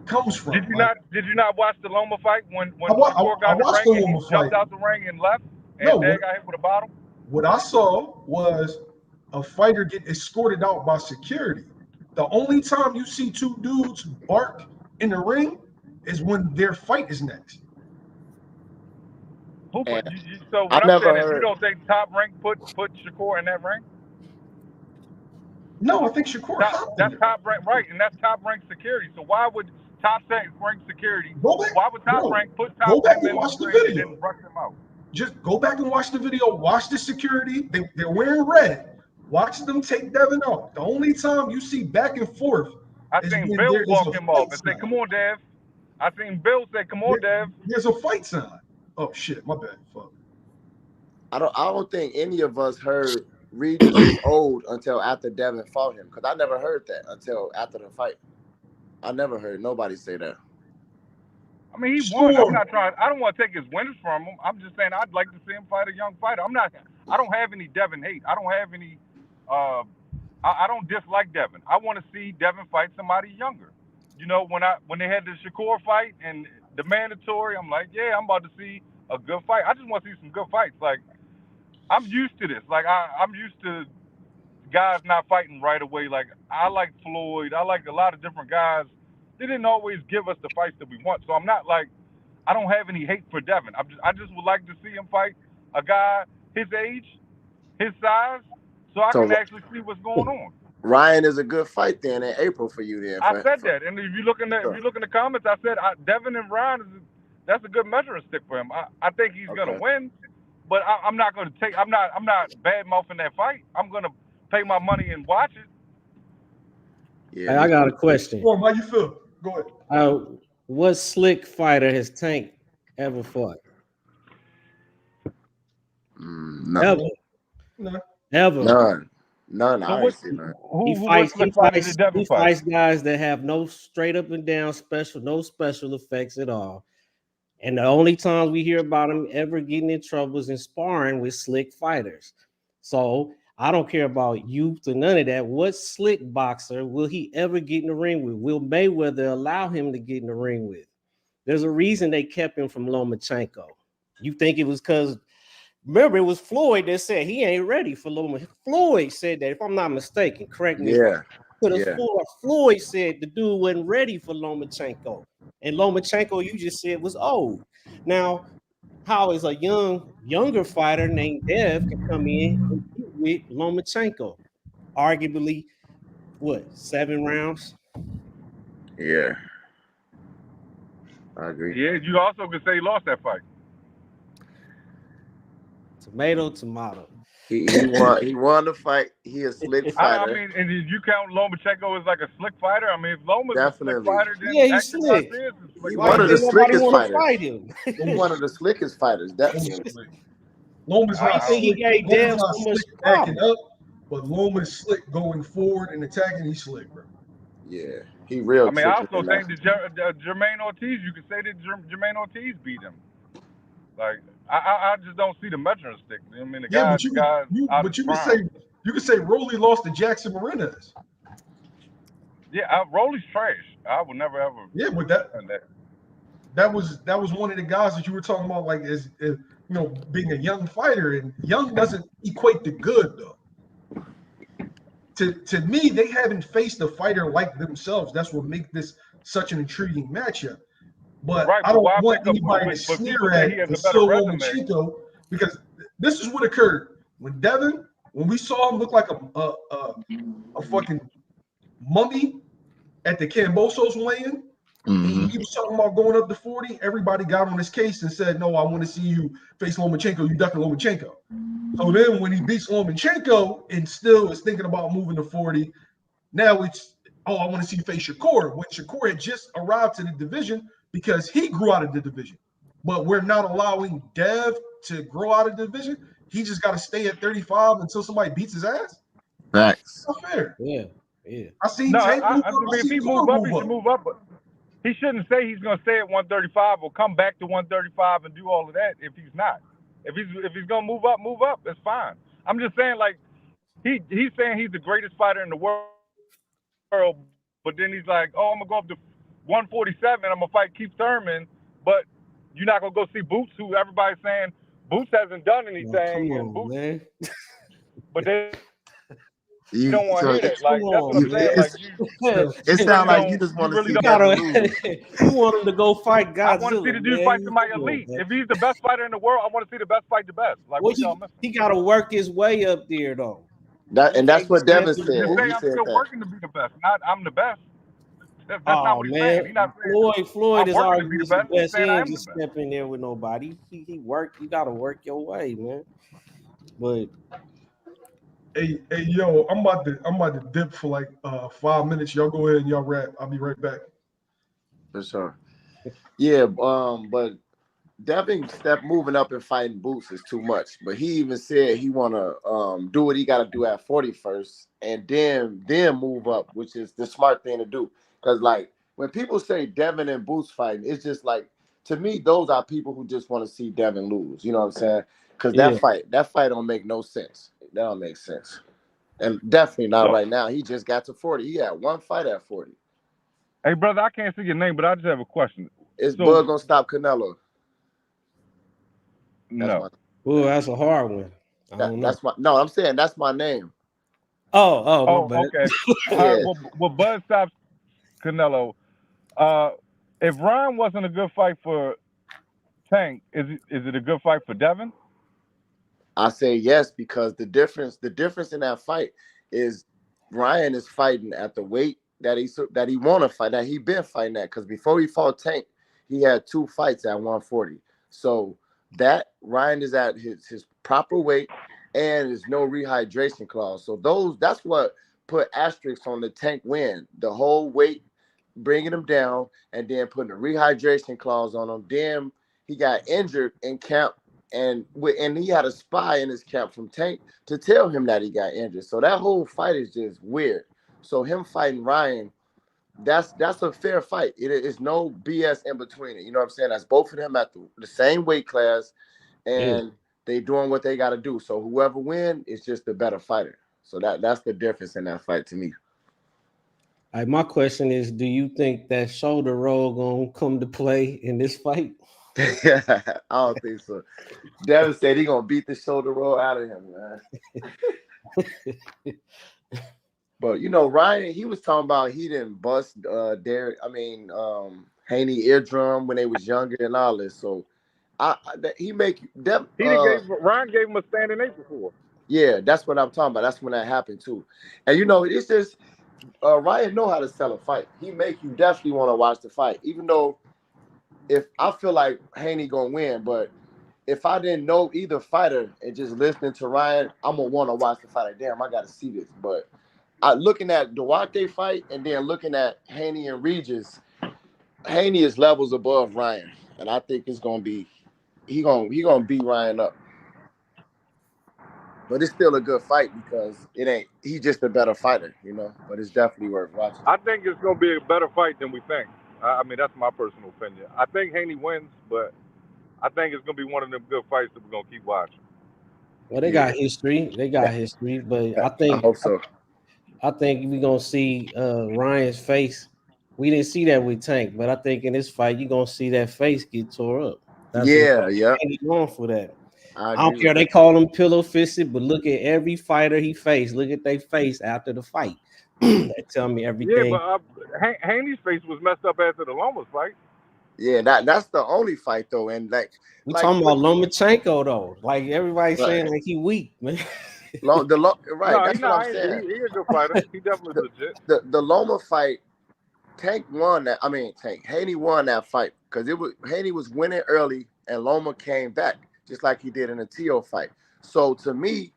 comes from. Did you not watch the Loma fight when Shakur got in the ring and he jumped out the ring and left and then got hit with a bottle? What I saw was a fighter get escorted out by security. The only time you see 2 dudes bark in the ring is when their fight is next. So what I'm saying is, you don't think Top Rank put Shakur in that ring? No, I think Shakur. That's Top Rank, right? And that's Top Rank security. So why would Top Rank security? Why would Top Rank put Top Rank in the ring and then rush him out? Just go back and watch the video. Watch the security. They're wearing red. Watch them take Devin off. The only time you see back and forth. I think Bill walked him off and say, "Come on, Dev." I seen Bill say, "Come on, Dev." There's a fight sign. Oh shit, my bad. Fuck. I don't think any of us heard Regis is old until after Devin fought him, because I never heard that until after the fight. I never heard nobody say that. I mean, he won. I'm Sure. not trying. I don't want to take his wins from him. I'm just saying I'd like to see him fight a young fighter. I don't have any Devin hate. I don't have any. I don't dislike Devin. I want to see Devin fight somebody younger. You know, when they had the Shakur fight and the mandatory, I'm like, yeah, I'm about to see a good fight. I just want to see some good fights. Like, I'm used to this. Like, I'm used to guys not fighting right away. Like, I like Floyd. I like a lot of different guys. They didn't always give us the fights that we want. So I'm not like, I don't have any hate for Devin. I just would like to see him fight a guy his age, his size, so I can actually see what's going on. Ryan is a good fight then in April for you then. I said that, and if you look in the comments, I said Devin and Ryan that's a good measuring stick for him. I think he's gonna win, but I'm not gonna take. I'm not bad mouthing that fight. I'm gonna pay my money and watch it. Yeah, hey, I got a question. How you feel? Go ahead. What slick fighter has Tank ever fought? None. Ever. None. So I ain't seen none. He fights guys that have no straight up and down no special effects at all. And the only time we hear about him ever getting in trouble is in sparring with slick fighters. So I don't care about youth or none of that. What slick boxer will he ever get in the ring with? Will Mayweather allow him to get in the ring with? There's a reason they kept him from Lomachenko. You think it was because, remember, it was Floyd that said he ain't ready for Lomachenko. Floyd said that, if I'm not mistaken. Correct me. Floyd said the dude wasn't ready for Lomachenko. And Lomachenko, you just said, was old. Now, how is a younger fighter named Dev can come in and beat with Lomachenko? Arguably, 7 rounds? Yeah. I agree. Yeah, you also could say he lost that fight. Tomato. He won the fight. He a slick fighter. I mean, and did you count Lomachenko as like a slick fighter? I mean, if Loma's a slick fighter, then he's slick. He's one of the slickest fighters. He's one of the slickest fighters. Definitely. Loma's not slick. Loma's not slick backing up, but Loma's slick going forward and attacking. He's slick, bro. Yeah, he real. I mean, I also think that Jermaine Ortiz. You could say that Jermaine Ortiz beat him. Like, I just don't see the measuring stick. I mean, the guy. You could say Rolly lost to Jackson Marinez. Yeah, Rolly's trash. I would never ever. Yeah, but that was one of the guys that you were talking about, like as being a young fighter, and young doesn't equate to good though. To me, they haven't faced a fighter like themselves. That's what makes this such an intriguing matchup. But I don't want anybody to sneer at Lomachenko, because this is what occurred when we saw him look like a fucking mummy at the Cambosos weigh-in. Mm-hmm. He was talking about going up to 40. Everybody got on his case and said, "No, I want to see you face Lomachenko. You ducking Lomachenko." So then, when he beats Lomachenko and still is thinking about moving to 40, now it's, I want to see you face Shakur. When Shakur had just arrived to the division, because he grew out of the division, but we're not allowing Dev to grow out of the division. He just got to stay at 35 until somebody beats his ass. Facts. That's not fair. Yeah. I seen Tank move up. If he move up, he should move up. But he shouldn't say he's going to stay at 135 or come back to 135 and do all of that if he's not. If he's going to move up. It's fine. I'm just saying, like, he's saying he's the greatest fighter in the world, but then he's like, oh, I'm going to go up to 147, I'm gonna fight Keith Thurman, but you're not gonna go see Boots, who everybody's saying Boots hasn't done anything, and Boots, man. But they don't want to hear that. Like, that's what I'm saying. It sounds like you just want to see you want him to go fight Godzilla. I want to see the dude fight somebody elite. If he's the best fighter in the world, I want to see the best fight the best. Like, he got to work his way up there, though. That's what Devin said. I'm still working to be the best. Not I'm the best. That's not what he's saying. He's not saying, Floyd is already the best. He ain't just step in there with nobody. He worked. You got to work your way, man. But hey, yo, I'm about to dip for like 5 minutes. Y'all go ahead and y'all rap. I'll be right back. For sure. Yeah, but Devin moving up and fighting Boots is too much. But he even said he wanna do what he gotta do at 40 first and then move up, which is the smart thing to do. Because like when people say Devin and Boots fighting, it's just like to me, those are people who just want to see Devin lose. You know what I'm saying? Because that fight don't make no sense. That don't make sense. And definitely not right now. He just got to 40. He had one fight at 40. Hey, brother, I can't see your name, but I just have a question. Is Bud gonna stop Canelo? No. Oh, that's a hard one. I don't know. I'm saying that's my name. Oh, my bad. Okay. Yeah. Well, Bud stops Canelo. If Ryan wasn't a good fight for Tank, is it a good fight for Devin? I say yes because the difference in that fight is Ryan is fighting at the weight that he want to fight, that he been fighting at. Because before he fought Tank, he had 2 fights at 140. So that Ryan is at his proper weight, and there's no rehydration clause. So that's what put asterisks on the Tank win. The whole weight, bringing him down, and then putting a rehydration clause on him. Then he got injured in camp. And he had a spy in his camp from Tank to tell him that he got injured. So that whole fight is just weird. So him fighting Ryan, that's a fair fight. It is no BS in between it. You know what I'm saying? That's both of them at the same weight class, and they doing what they got to do. So whoever wins is just the better fighter. So that's the difference in that fight to me. All right, my question is, do you think that shoulder roll gonna come to play in this fight? I don't think so. Devin said he gonna beat the shoulder roll out of him, man. But you know, Ryan, he was talking about he didn't bust Haney eardrum when they was younger and all this. So Ryan gave him a standing 8 before. Yeah, that's what I'm talking about. That's when that happened too. And you know, it's just Ryan know how to sell a fight. He make you definitely want to watch the fight, even though if I feel like Haney gonna win, but if I didn't know either fighter and just listening to Ryan, I'm gonna want to watch the fight. Like, damn, I gotta see this. But looking at Duarte fight and then looking at Haney and Regis, Haney is levels above Ryan, and I think it's gonna be he gonna beat Ryan up. But it's still a good fight because he's just a better fighter, you know. But it's definitely worth watching. I think it's gonna be a better fight than we think. I mean, that's my personal opinion. I think Haney wins, but I think it's gonna be one of them good fights that we're gonna keep watching. Well, they got history. But I think I hope so. I think we're gonna see Ryan's face. We didn't see that with Tank, but I think in this fight you're gonna see that face get tore up. That's going for that. I don't care. They call him pillow fisted, but look at every fighter he faced. Look at their face after the fight. They tell me everything. Yeah, but Haney's face was messed up after the Lomas fight. Yeah, that's the only fight though, and we talking about Lomachenko though. Like everybody's saying, like he weak, man. Right, no, that's what I'm saying. He a good fighter. He definitely legit. The Loma fight, Tank won that. I mean, Haney won that fight because Haney was winning early, and Loma came back just like he did in the Tio fight. So to me,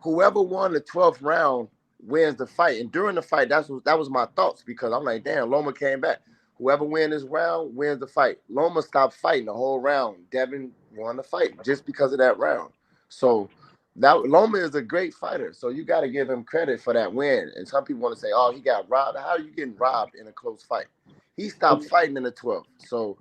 whoever won the 12th round wins the fight. And during the fight, that was my thoughts because I'm like, damn, Loma came back. Whoever wins this round wins the fight. Loma stopped fighting the whole round. Devin won the fight just because of that round. So Loma is a great fighter. So you got to give him credit for that win. And some people want to say, oh, he got robbed. How are you getting robbed in a close fight? He stopped fighting in the 12th. So,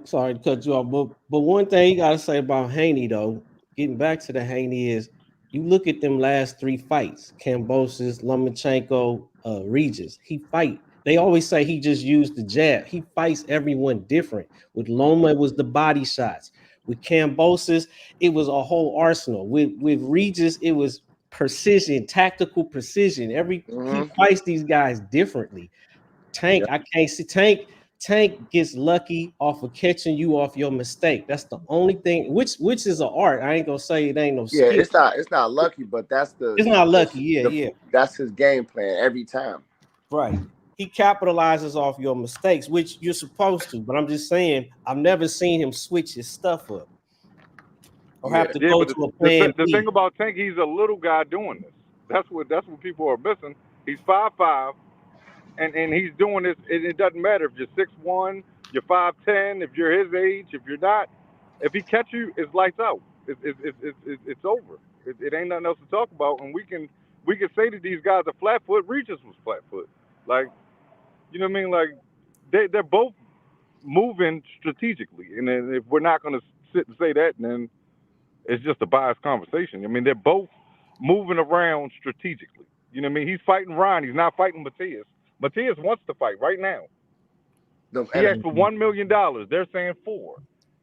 sorry to cut you off, but one thing you got to say about Haney though, getting back to the Haney is you look at them last 3 fights, Kambosos, Lomachenko, Regis. He fight. They always say he just used the jab. He fights everyone different. With Loma, it was the body shots. With Kambosos, it was a whole arsenal. With Regis, it was precision, tactical precision. He fights these guys differently. Tank, I can't see Tank gets lucky off of catching you off your mistake. That's the only thing, which is an art. I ain't gonna say it ain't no skill. Yeah, it's not lucky, but it's not lucky. Yeah. That's his game plan every time. Right. He capitalizes off your mistakes, which you're supposed to. But I'm just saying, I've never seen him switch his stuff up or have to go to a plan. The thing about Tank, he's a little guy doing this. That's what people are missing. He's 5'5", and he's doing this. It doesn't matter if you're 6'1", you're 5'10", if you're his age, if you're not. If he catch you, it's lights out. It's over. It ain't nothing else to talk about. And we can say that these guys are flat foot. Regis was flat foot. Like, you know what I mean? Like, they're both moving strategically. And then if we're not going to sit and say that, then it's just a biased conversation. I mean, they're both moving around strategically. You know what I mean? He's fighting Ryan. He's not fighting Matias. Matias wants to fight right now. He asked for $1 million. They're saying $4 million.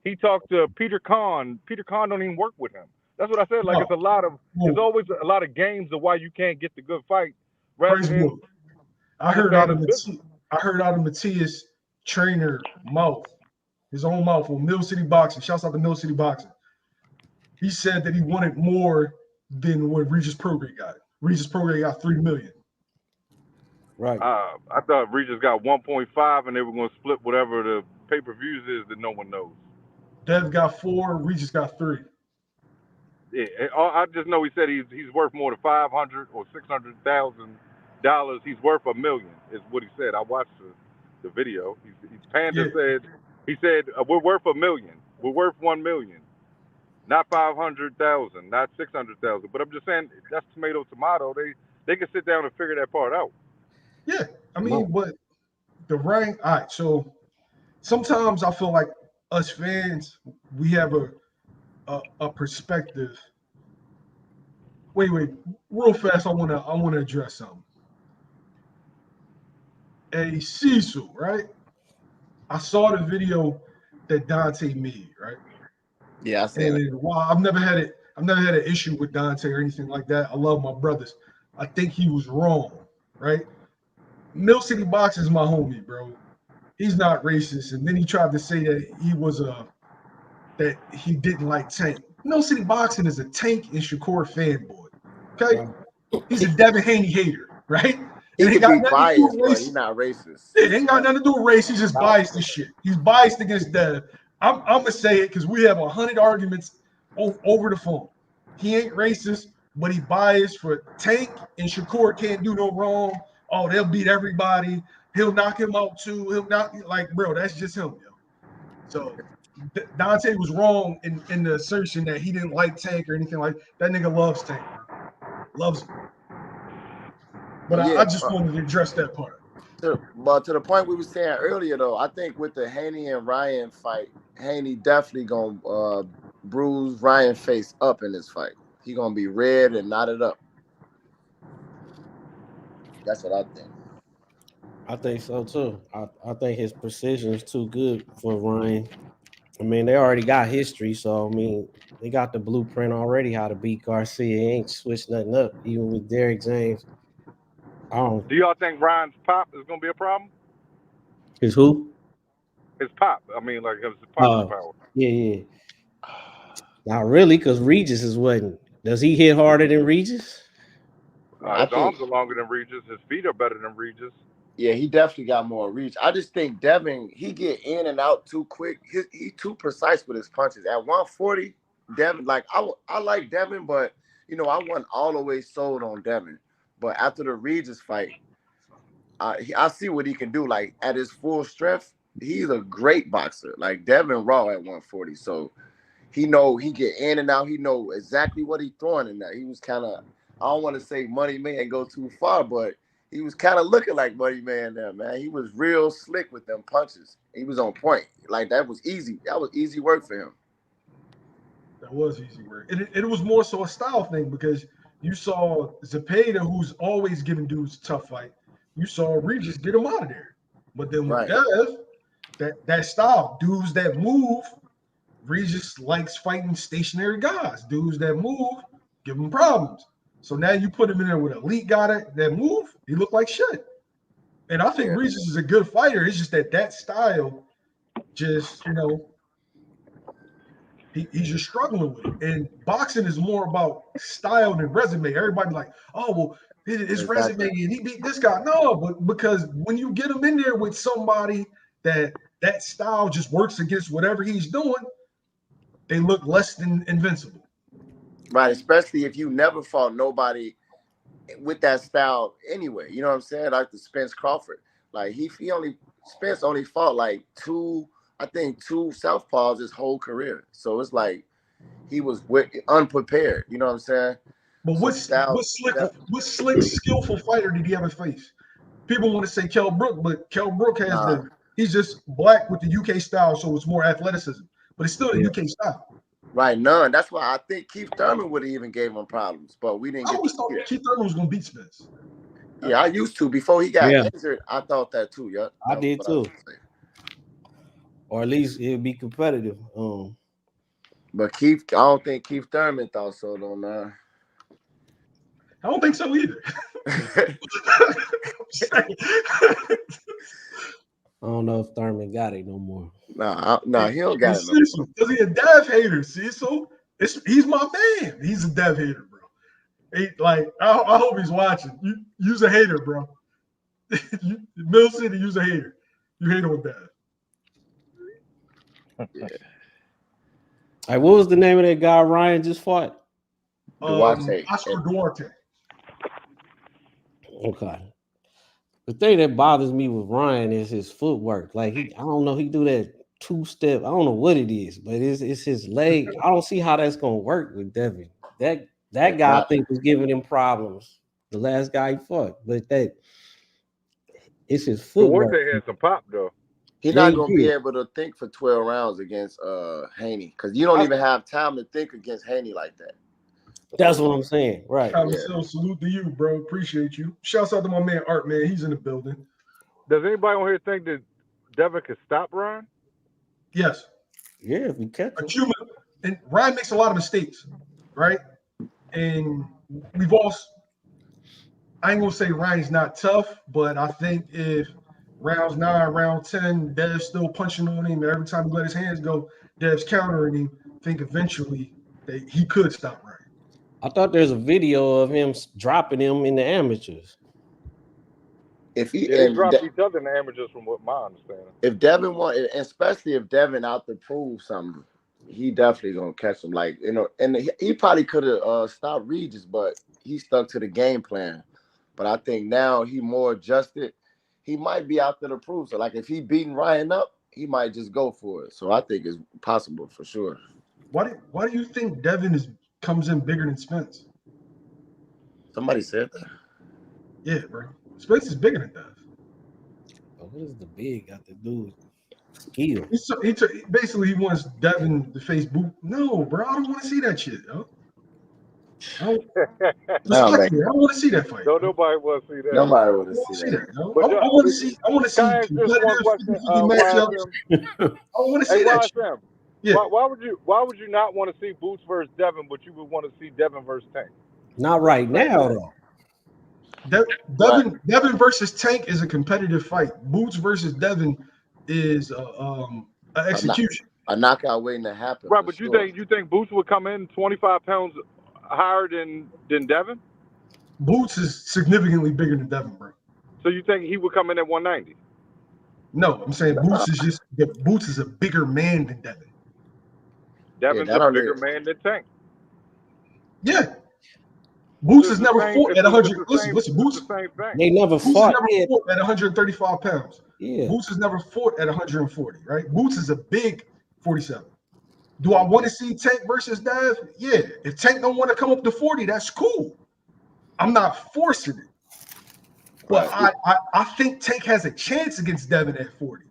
He talked to Peter Kahn. Peter Kahn don't even work with him. That's what I said. Like, it's always a lot of games of why you can't get the good fight. Rather than I heard out of Matias' trainer mouth, his own mouth on Mill City Boxing. Shouts out to Mill City Boxing. He said that he wanted more than what Regis Prograis got. Regis Prograis got $3 million. Right. I thought Regis got 1.5, and they were going to split whatever the pay-per-views is that no one knows. Dev got 4, Regis got 3. Yeah, I just know he said he's worth more than $500,000 or $600,000. He's worth $1 million, is what he said. I watched the video. Panda said we're worth $1 million. We're worth $1 million, not 500,000, not 600,000. But I'm just saying that's tomato. They can sit down and figure that part out. Yeah, I mean, but the rank. All right, so sometimes I feel like us fans, we have a perspective. Wait, real fast. I wanna address something. A Cecil, right? I saw the video that Dante made, right? Yeah, I seen it. While I've never had an issue with Dante or anything like that. I love my brothers. I think he was wrong, right? Mill City Boxing is my homie, bro. He's not racist. And then he tried to say that that he didn't like Tank. Mill City Boxing is a Tank and Shakur fanboy. Okay? He's a Devin Haney hater, right? He and can be biased, but he's not racist. Yeah, it ain't got nothing to do with race. He's just biased as shit. He's biased against Dev. I'm gonna say it because we have 100 arguments over the phone. He ain't racist, but he biased for Tank and Shakur can't do no wrong. Oh, they'll beat everybody. He'll knock him out too. He'll knock, like, bro, that's just him, yo. So Dante was wrong in the assertion that he didn't like Tank or anything like that. Nigga loves Tank, bro. Loves him. But I just wanted to address that part. But to the point we were saying earlier, though, I think with the Haney and Ryan fight, Haney definitely gonna bruise Ryan's face up in this fight. He gonna be red and knotted up. That's what I think. I think so too. I think his precision is too good for Ryan. I mean, they already got history, so I mean, they got the blueprint already how to beat Garcia. He ain't switched nothing up, even with Derrick James. Do y'all think Ryan's pop is gonna be a problem? His who? His pop. I mean, like his punching power. Yeah. Not really, because Regis is what? Does he hit harder than Regis? His arms are longer than Regis. His feet are better than Regis. Yeah, he definitely got more reach. I just think Devin, he get in and out too quick. He too precise with his punches. At 140, Devin, like I like Devin, but you know I wasn't all the way sold on Devin. But after the Regis fight, I see what he can do. Like at his full strength, he's a great boxer. Like Devin raw at 140, so he get in and out. He know exactly what he's throwing in there. He was kind of, I don't want to say money man go too far, but he was kind of looking like Money Man there, man. He was real slick with them punches. He was on point. Like, that was easy. That was easy work for him. That was easy work. It was more so a style thing because you saw Zepeda, who's always giving dudes a tough fight. You saw Regis get him out of there. But then with Dev, that style, dudes that move, Regis likes fighting stationary guys. Dudes that move, give him problems. So now you put him in there with an elite guy that move, he looked like shit. And I think Regis is a good fighter. It's just that style, just, you know, he's just struggling with it. And boxing is more about style than resume. Everybody like, oh, well, his resume and he beat this guy. No, but because when you get him in there with somebody that style just works against whatever he's doing, they look less than invincible. Right, especially if you never fought nobody with that style anyway. You know what I'm saying? Like the Spence Crawford. Like Spence only fought like two southpaws his whole career. So it's like he was unprepared. You know what I'm saying? But what slick, skillful fighter did he ever face? People want to say Kell Brook, but Kell Brook has he's just black with the UK style, so it's more athleticism. But it's still the UK style. Right, none. That's why I think Keith Thurman would have even gave him problems, but we didn't. I always thought Keith Thurman was going to beat Spence. Yeah, I used to before he got injured. I thought that too. Yeah, I did too. Or at least it'd be competitive. But I don't think Keith Thurman thought so though. Nah. I don't think so either. I don't know if Thurman got it no more. No, he don't got it. Because he's a Dev hater, Cecil. He's my man. He's a Dev hater, bro. I hope he's watching. You's a hater, bro. Mill City, you's a hater. You hate on Dev. Yeah. Hey, what was the name of that guy Ryan just fought? Duarte. Oscar Duarte. Okay. The thing that bothers me with Ryan is his footwork. Like I don't know, he do that 2-step. I don't know what it is, but it's his leg. I don't see how that's gonna work with Devin. That guy I think was giving him problems. The last guy he fought, but it's his footwork. Duarte had some pop though. He's not gonna be able to think for 12 rounds against Haney because you don't even have time to think against Haney like that. That's what I'm saying, right? Salute to you, bro. Appreciate you. Shouts out to my man Art, man. He's in the building. Does anybody on here think that Devin could stop Ryan? Yes. Yeah, if we catch him. And Ryan makes a lot of mistakes, right? And we've all. I ain't gonna say Ryan's not tough, but I think if rounds 9, round 10, Dev's still punching on him, and every time he let his hands go, Dev's countering him. I think eventually that he could stop Ryan. I thought there's a video of him dropping him in the amateurs. If he dropped each other in the amateurs, from what my understanding. If Devin especially if Devin out to prove something, he definitely gonna catch him. Like and he probably could have stopped Regis, but he stuck to the game plan. But I think now he more adjusted. He might be out there to prove. So like if he beating Ryan up, he might just go for it. So I think it's possible for sure. Why do you think Devin comes in bigger than Spence? Somebody said that. Yeah, bro. Spence is bigger than Dev. But what does the big got to do with skill? Basically, he wants Devin to face Boot. No, bro, I don't want to see that shit, yo. I don't want to see that fight. No, nobody want to see that. Nobody want to see that. I want to see. I want to see. I want to see that shit. Yeah. Why would you not want to see Boots versus Devin, but you would want to see Devin versus Tank? Not right now, though. Devin versus Tank is a competitive fight. Boots versus Devin is an execution. A knockout waiting to happen. Right, but you think Boots would come in 25 pounds higher than Devin? Boots is significantly bigger than Devin, bro. So you think he would come in at 190? No, I'm saying Boots is a bigger man than Devin. Devin's a bigger man than Tank. Yeah. Boots has never fought at 100. Listen, Boots. They never fought at 135 pounds. Yeah. Boots has never fought at 140, right? Boots is a big 47. Do I want to see Tank versus Dev? Yeah. If Tank don't want to come up to 40, that's cool. I'm not forcing it. But I think Tank has a chance against Devin at 40.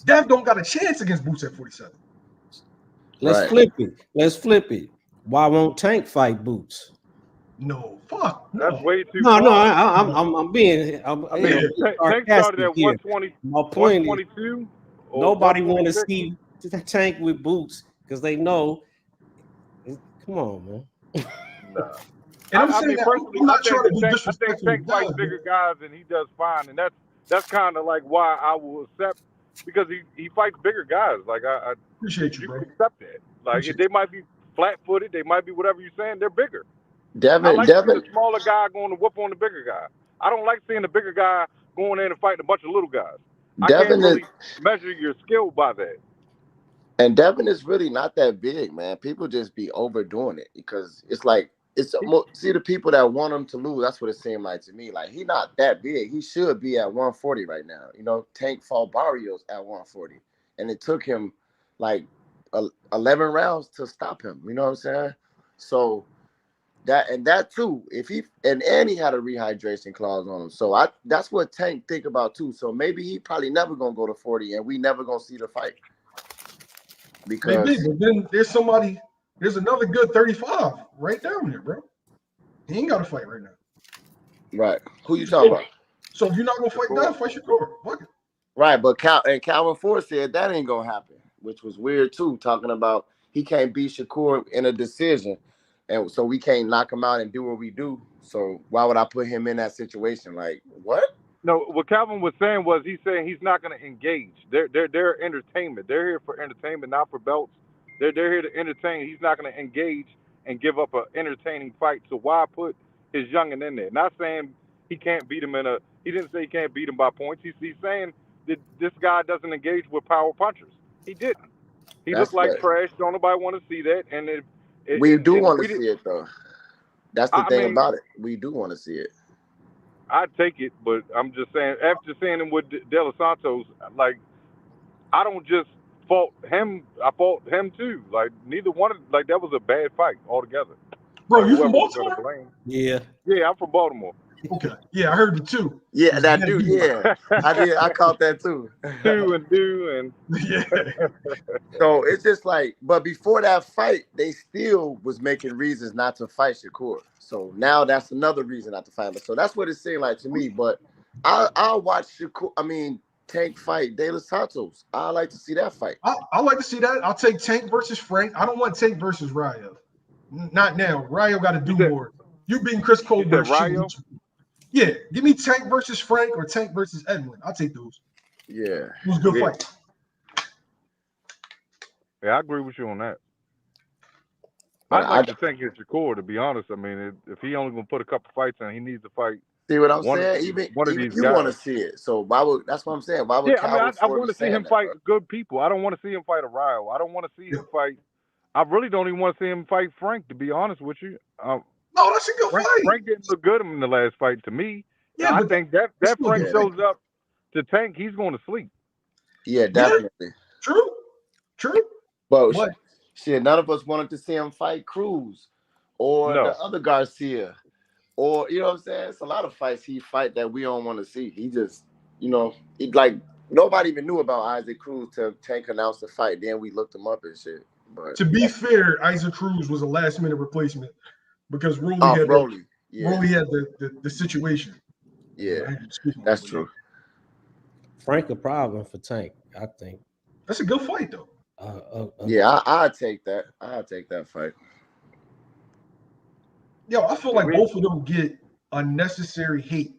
Dev don't got a chance against Boots at 47. Let's flip it. Why won't Tank fight Boots? No, fuck. That's way too far. I'm being. Tank started at 120. My point 122. Nobody want to see Tank with Boots because they know. Come on, man. Nah. And I'm saying personally, I think Tank fights bigger guys and he does fine, and that's kind of like why I will accept, because he fights bigger guys. Like I appreciate you, bro. Accept that. Like they might be flat-footed, they might be whatever you're saying. They're bigger. Devin, the smaller guy going to whoop on the bigger guy. I don't like seeing the bigger guy going in and fighting a bunch of little guys. I can't really measure your skill by that. And Devin is really not that big, man. People just be overdoing it because it's like it's see the people that want him to lose. That's what it seemed like to me. Like he not that big. He should be at 140 right now. You know, Tank fought Barrios at 140, and it took him like 11 rounds to stop him. You know what I'm saying? So that too. If he and he had a rehydration clause on him. So that's what Tank think about too. So maybe he probably never gonna go to 40, and we never gonna see the fight. Because maybe, but then there's another good 35 right down there, bro. He ain't got to fight right now. Right. Who you talking about? So if you're not gonna fight that, fight Shakur. Fuck it. Right, but Calvin Ford said that ain't gonna happen, which was weird too. Talking about he can't beat Shakur in a decision, and so we can't knock him out and do what we do. So why would I put him in that situation? Like what? No, what Calvin was saying was he's saying he's not going to engage. They're entertainment. They're here for entertainment, not for belts. They're here to entertain. He's not going to engage and give up an entertaining fight. So why put his youngin in there? Not saying he can't beat him he didn't say he can't beat him by points. He's saying that this guy doesn't engage with power punchers. He didn't. He looked like trash. Don't nobody want to see that. And we do want to see it though. That's the thing about it. We do want to see it. I'd take it, but I'm just saying, after seeing him with De Los Santos, like, I don't just fault him. I fault him too. Like, neither one like, that was a bad fight altogether. Bro, you from Baltimore? Yeah. Yeah, I'm from Baltimore. Okay. Yeah, I heard it too. Yeah, that dude. Yeah, I did. I caught that too. do. Yeah. So it's just like, but before that fight, they still was making reasons not to fight Shakur. So now that's another reason not to fight him. So that's what it seemed like to me. But I'll watch Tank fight De Los Santos. I like to see that fight. I like to see that. I'll take Tank versus Frank. I don't want Tank versus Rayo. Not now. Rayo got to do more. You being Chris Colbert. Rayo? Yeah, give me Tank versus Frank or Tank versus Edwin. I'll take those. Yeah. It was a good fight. Yeah, I agree with you on that. I'd like to think it's Shakur, to be honest. I mean, if he only going to put a couple fights in, he needs to fight. See what I'm saying? Even you want to see it. So that's what I'm saying. Why would I want to see him fight good people. I don't want to see him fight a Rayo. I don't want to see him fight. I really don't even want to see him fight Frank, to be honest with you. No, that's a good fight. Frank didn't look good in the last fight to me. Yeah, I think that Frank shows up to Tank, he's going to sleep. Yeah, definitely. True. But shit, none of us wanted to see him fight Cruz or the other Garcia. Or, you know what I'm saying? It's a lot of fights he fight that we don't want to see. He just, like, nobody even knew about Isaac Cruz till Tank announced the fight. Then we looked him up and shit. But to be fair, Isaac Cruz was a last-minute replacement because Rolly had the situation. Yeah, that's true. Frank a problem for Tank, I think. That's a good fight, though. Yeah, I'd take that. I'd take that fight. Yo, I feel like both of them get unnecessary hate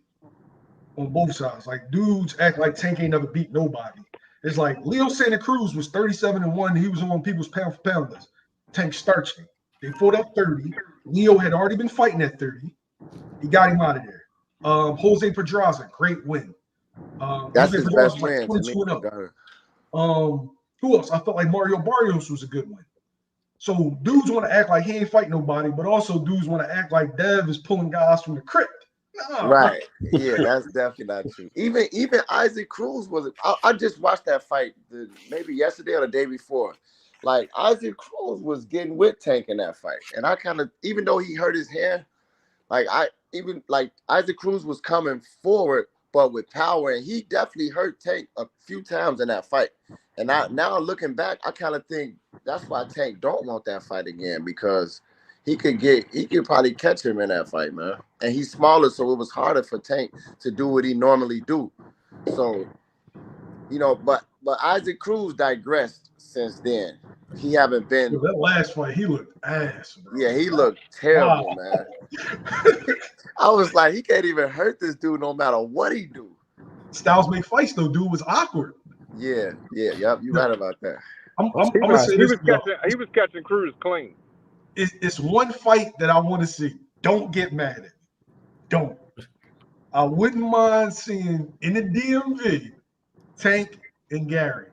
on both sides. Like, dudes act like Tank ain't never beat nobody. It's like Leo Santa Cruz was 37-1. He was on people's pound for pound list. Tank starched him. They fought up 30. Leo had already been fighting at 30. He got him out of there. Jose Pedraza, great win. That's his best win. Who else? I felt like Mario Barrios was a good one. So dudes want to act like he ain't fight nobody, but also dudes want to act like Dev is pulling guys from the crypt. Nah. Right. Yeah, that's definitely not true. Even Isaac Cruz was. I just watched that fight maybe yesterday or the day before. Like Isaac Cruz was getting with Tank in that fight, and I kind of, even though he hurt his hand, Isaac Cruz was coming forward, but with power, and he definitely hurt Tank a few times in that fight. And now looking back, I kind of think that's why Tank don't want that fight again, because he could probably catch him in that fight, man. And he's smaller, so it was harder for Tank to do what he normally do. So, but Isaac Cruz digressed since then. He haven't been. That last fight, he looked ass, bro. Yeah, he looked terrible, man. I was like, he can't even hurt this dude no matter what he do. Styles make fights though, dude was awkward. Yeah, yep, you right about that. I'm gonna say this. He was catching Cruz clean. It's one fight that I want to see. Don't get mad at me. Don't. I wouldn't mind seeing in the DMV Tank and Gary.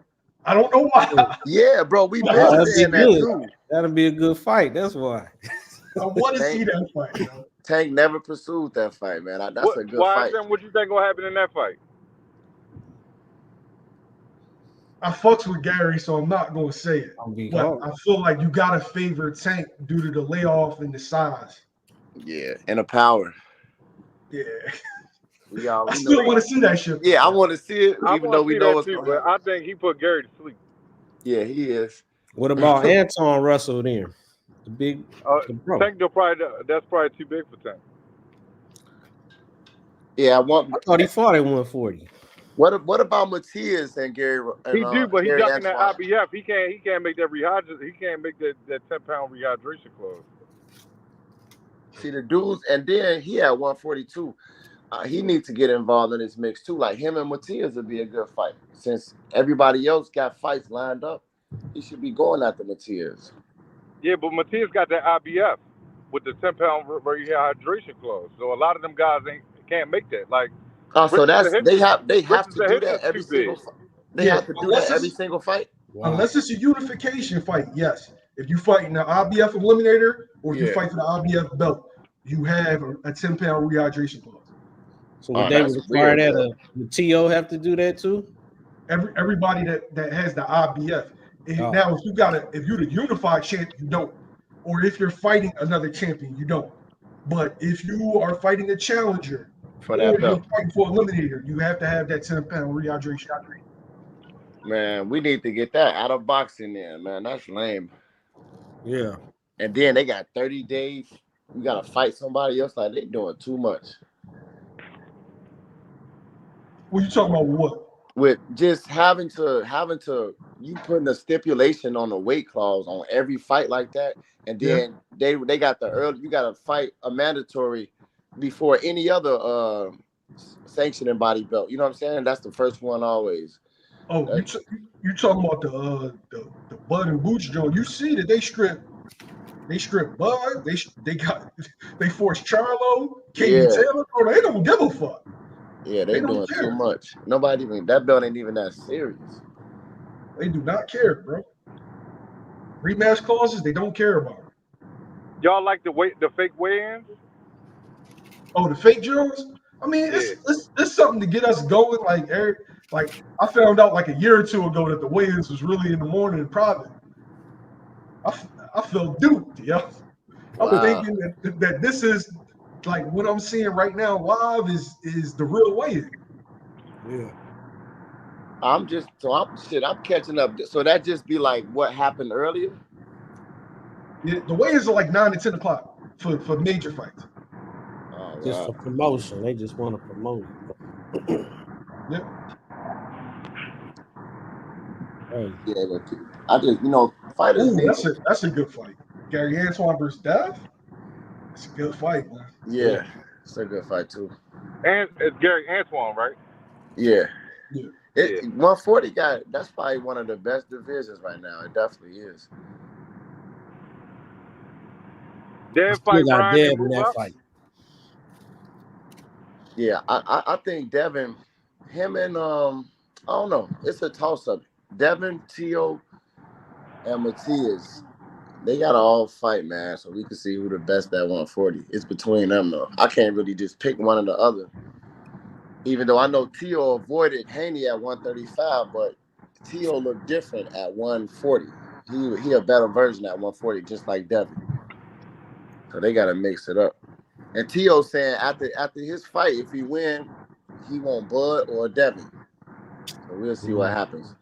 I don't know why. Yeah, bro, we been saying that too. That'll be a good fight. That's why. want to see that fight, bro. Tank never pursued that fight, man. That's a good fight. What you think gonna happen in that fight? I fucks with Gary, so I'm not gonna say it. But I feel like you gotta favor Tank due to the layoff and the size. Yeah, and the power. Yeah. I still want to see that shit. Yeah, I want to see it, even though we know it's too, but I think he put Gary to sleep. Yeah, he is. What about Anton Russell then? The big Tank that's probably too big for Tank. Yeah, I thought he fought at 140. What about Matias and Gary? And, he do, but he's ducking that Antoine. IBF. He can't make that rehydration. He can't make that 10-pound rehydration clause. See the dudes, and then he had 142. He needs to get involved in this mix too. Like him and Matias would be a good fight. Since everybody else got fights lined up, he should be going after Matias. Yeah, but Matias got that IBF with the 10-pound rehydration clause. So a lot of them guys can't make that. Like, so that's they have to do that every single fight. They have to do that every single fight. Wow. Unless it's a unification fight, yes. If you fight in the IBF eliminator or if you fight for the IBF belt, you have a 10-pound rehydration clause. So would they require that the TO have to do that too? Everybody that has the IBF. Now, if you're the unified champ, you don't. Or if you're fighting another champion, you don't. But if you are fighting a challenger for that belt, you're fighting for eliminator, you have to have that 10-pound rehydration. Man, we need to get that out of boxing there, man. That's lame. Yeah. And then they got 30 days. You gotta fight somebody else. Like they doing too much. What you talking about? What? With just having to you putting a stipulation on the weight clause on every fight like that, and then they got the early. You got to fight a mandatory before any other sanctioning body belt. You know what I'm saying? That's the first one always. Oh, you talking about the Bud and Boots joint? You see that they strip Bud. They forced Charlo, Katie Taylor. Oh, they don't give a fuck. Yeah, they doing too much. Nobody even that belt ain't even that serious. They do not care, bro. Rematch clauses, they don't care about it. Y'all like the fake weigh-ins? Oh, the fake drills? I mean, it's something to get us going. Like I found out like a year or two ago that the weigh-ins was really in the morning in private. I felt duped, yo. I'm thinking that this is like what I'm seeing right now live is the real weigh-in. Yeah. I'm catching up. So that just be like what happened earlier? Yeah, the weigh-ins are like 9 to 10 o'clock for major fights. Oh, just for promotion. They just want to promote. Yep. Hey. Yeah, I just fighters. Ooh, that's a good fight. Gary Antoine versus Dev. It's a good fight, man. Yeah, it's a good fight too. And it's Gary Antoine, right? Yeah. 140 that's probably one of the best divisions right now. It definitely is. Dev fight Brian in that fight. Yeah, I think Devin, him and I don't know. It's a toss-up. Devin, Tio, and Matias. They gotta all fight, man, so we can see who the best at 140. It's between them, though. I can't really just pick one or the other. Even though I know Tio avoided Haney at 135, but Tio looked different at 140. He a better version at 140, just like Devin. So they gotta mix it up. And Tio saying after his fight, if he win, he want Bud or Devin. So we'll see what happens.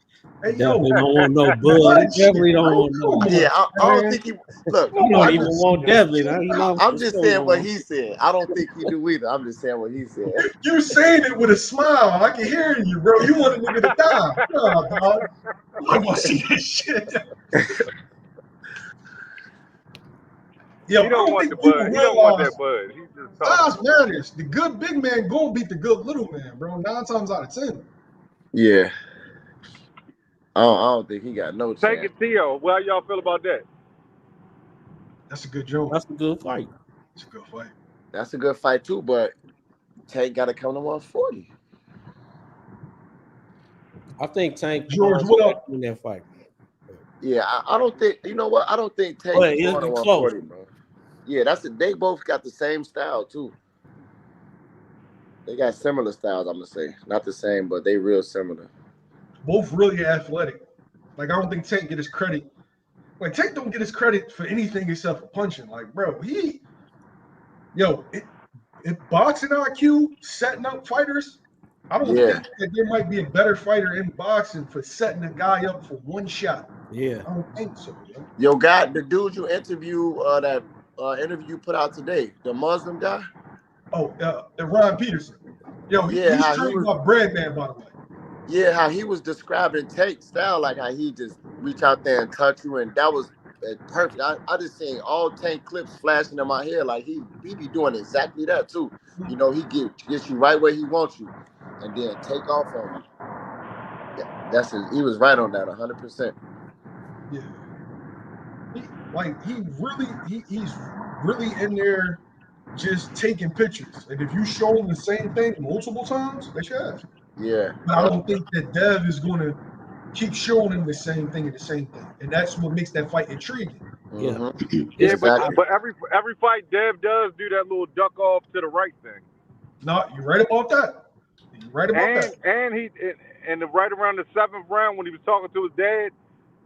Hey, definitely don't want no Bud. Definitely don't want no. Yeah, I don't think he look. You don't even want Devin. I'm just saying what he said. I don't think he do either. I'm just saying what he said. You saying it with a smile. I can hear you, bro. You want a nigga to die. No, dog. I want to see that shit. Yo, he don't want the Bud. He don't want that Bud. He's just size matters. The good big man go beat the good little man, bro. 9 times out of 10. Yeah. I don't think he got no chance. Take it, Tio. How y'all feel about that? That's a good joke. That's a good fight. It's a good fight. That's a good fight too, but Tank got to come to 140. I think Tank George, what up in that fight? Yeah, I don't think. You know what? I don't think Tank is going to 140, bro. Yeah, that's it. They both got the same style too. They got similar styles, I'm gonna say. Not the same, but they real similar. Both really athletic. Like, I don't think Tank get his credit. Like, Tank don't get his credit for anything except for punching. Like, bro, if boxing IQ, setting up fighters, I don't think that there might be a better fighter in boxing for setting a guy up for one shot. Yeah. I don't think so. Yo, guy, the dude you interview, that interview you put out today, the Muslim guy. Oh, the Ron Peterson. Yo, he's trained by Breadman, by the way. Yeah, how he was describing Tank's style, like how he just reach out there and touch you, and that was perfect. I just seen all Tank clips flashing in my head, like he be doing exactly that too. You know, he gets you right where he wants you, and then take off on you. Yeah, he was right on that, 100%. Yeah, he's really in there just taking pictures, and if you show him the same thing multiple times, they should have. Yeah, but I don't think that Dev is going to keep showing him the same thing, and that's what makes that fight intriguing. Yeah, mm-hmm. Yeah, but every fight Dev does do that little duck off to the right thing. No, you're right about that. And right around the 7th round when he was talking to his dad,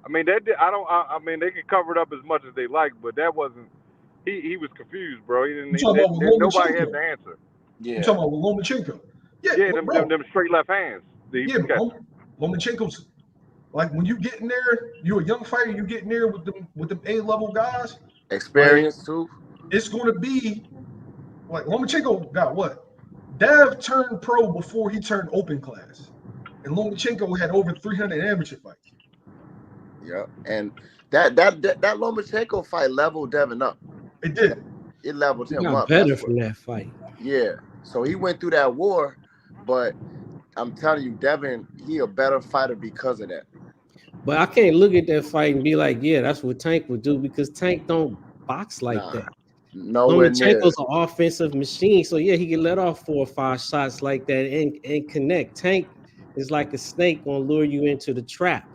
I mean they can cover it up as much as they like, but that wasn't. He was confused, bro. He didn't. Nobody had the answer. Yeah, you talking about Lomachenko? Yeah, them straight left hands. Lomachenko's like when you get in there, you're a young fighter. You get in there with them A-level guys. Experience too. It's going to be like Lomachenko got what? Dev turned pro before he turned open class, and Lomachenko had over 300 amateur fights. Yeah, and that Lomachenko fight leveled Devin up. It did. It leveled him up. Better from that fight. Yeah. So he went through that war, but I'm telling you, Devin, he a better fighter because of that. But I can't look at that fight and be like, yeah, that's what Tank would do, because Tank don't box like that. Lomachenko's an offensive machine, so yeah, he can let off 4 or 5 shots like that and connect. Tank is like a snake gonna lure you into the trap.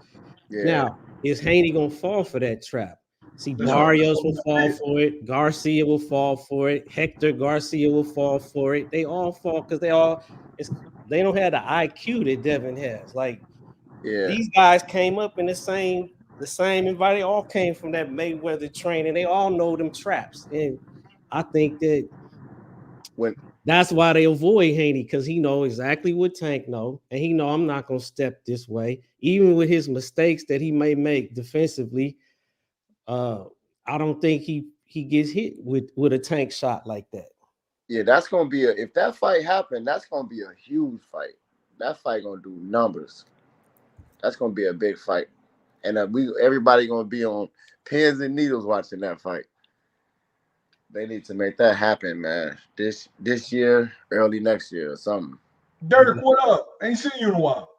Yeah. Now, is Haney gonna fall for that trap? See, Barrios will fall for it. Garcia will fall for it. Hector Garcia will fall for it. They all fall because they don't have the IQ that Devin has. Like, these guys came up in the same environment. They all came from that Mayweather training. They all know them traps, and I think that that's why they avoid Haney, because he know exactly what Tank know, and he know I'm not gonna step this way, even with his mistakes that he may make defensively. I don't think he gets hit with a Tank shot like that. Yeah, that's gonna be if that fight happened, that's gonna be a huge fight. That fight gonna do numbers. That's gonna be a big fight, and everybody gonna be on pins and needles watching that fight. They need to make that happen, man. This year, early next year, or something. Dirk, what up? Ain't seen you in a while.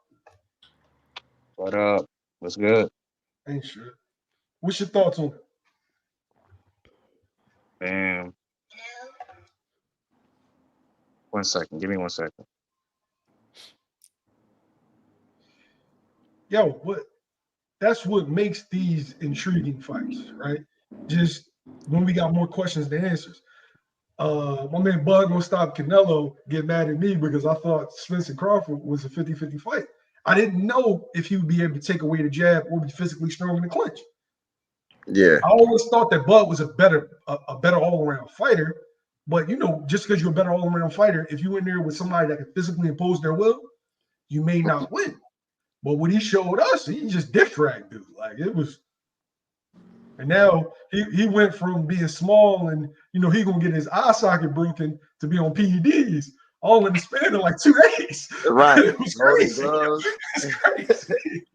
What up? What's good? Ain't sure. What's your thoughts on it? Man. 1 second. Give me 1 second. Yo, that's what makes these intriguing fights, right? Just when we got more questions than answers. My man Bud gonna stop Canelo get mad at me because I thought Spence and Crawford was a 50-50 fight. I didn't know if he would be able to take away the jab or be physically strong in the clinch. Yeah, I always thought that Bud was a better all-around fighter, but just because you're a better all-around fighter, if you're in there with somebody that can physically impose their will, you may not win. But what he showed us, he just dick dragged dude. Like it was, and now he went from being small and he gonna get his eye socket broken to be on PEDs all in the span of like 2 days. Right. It was crazy. It's crazy.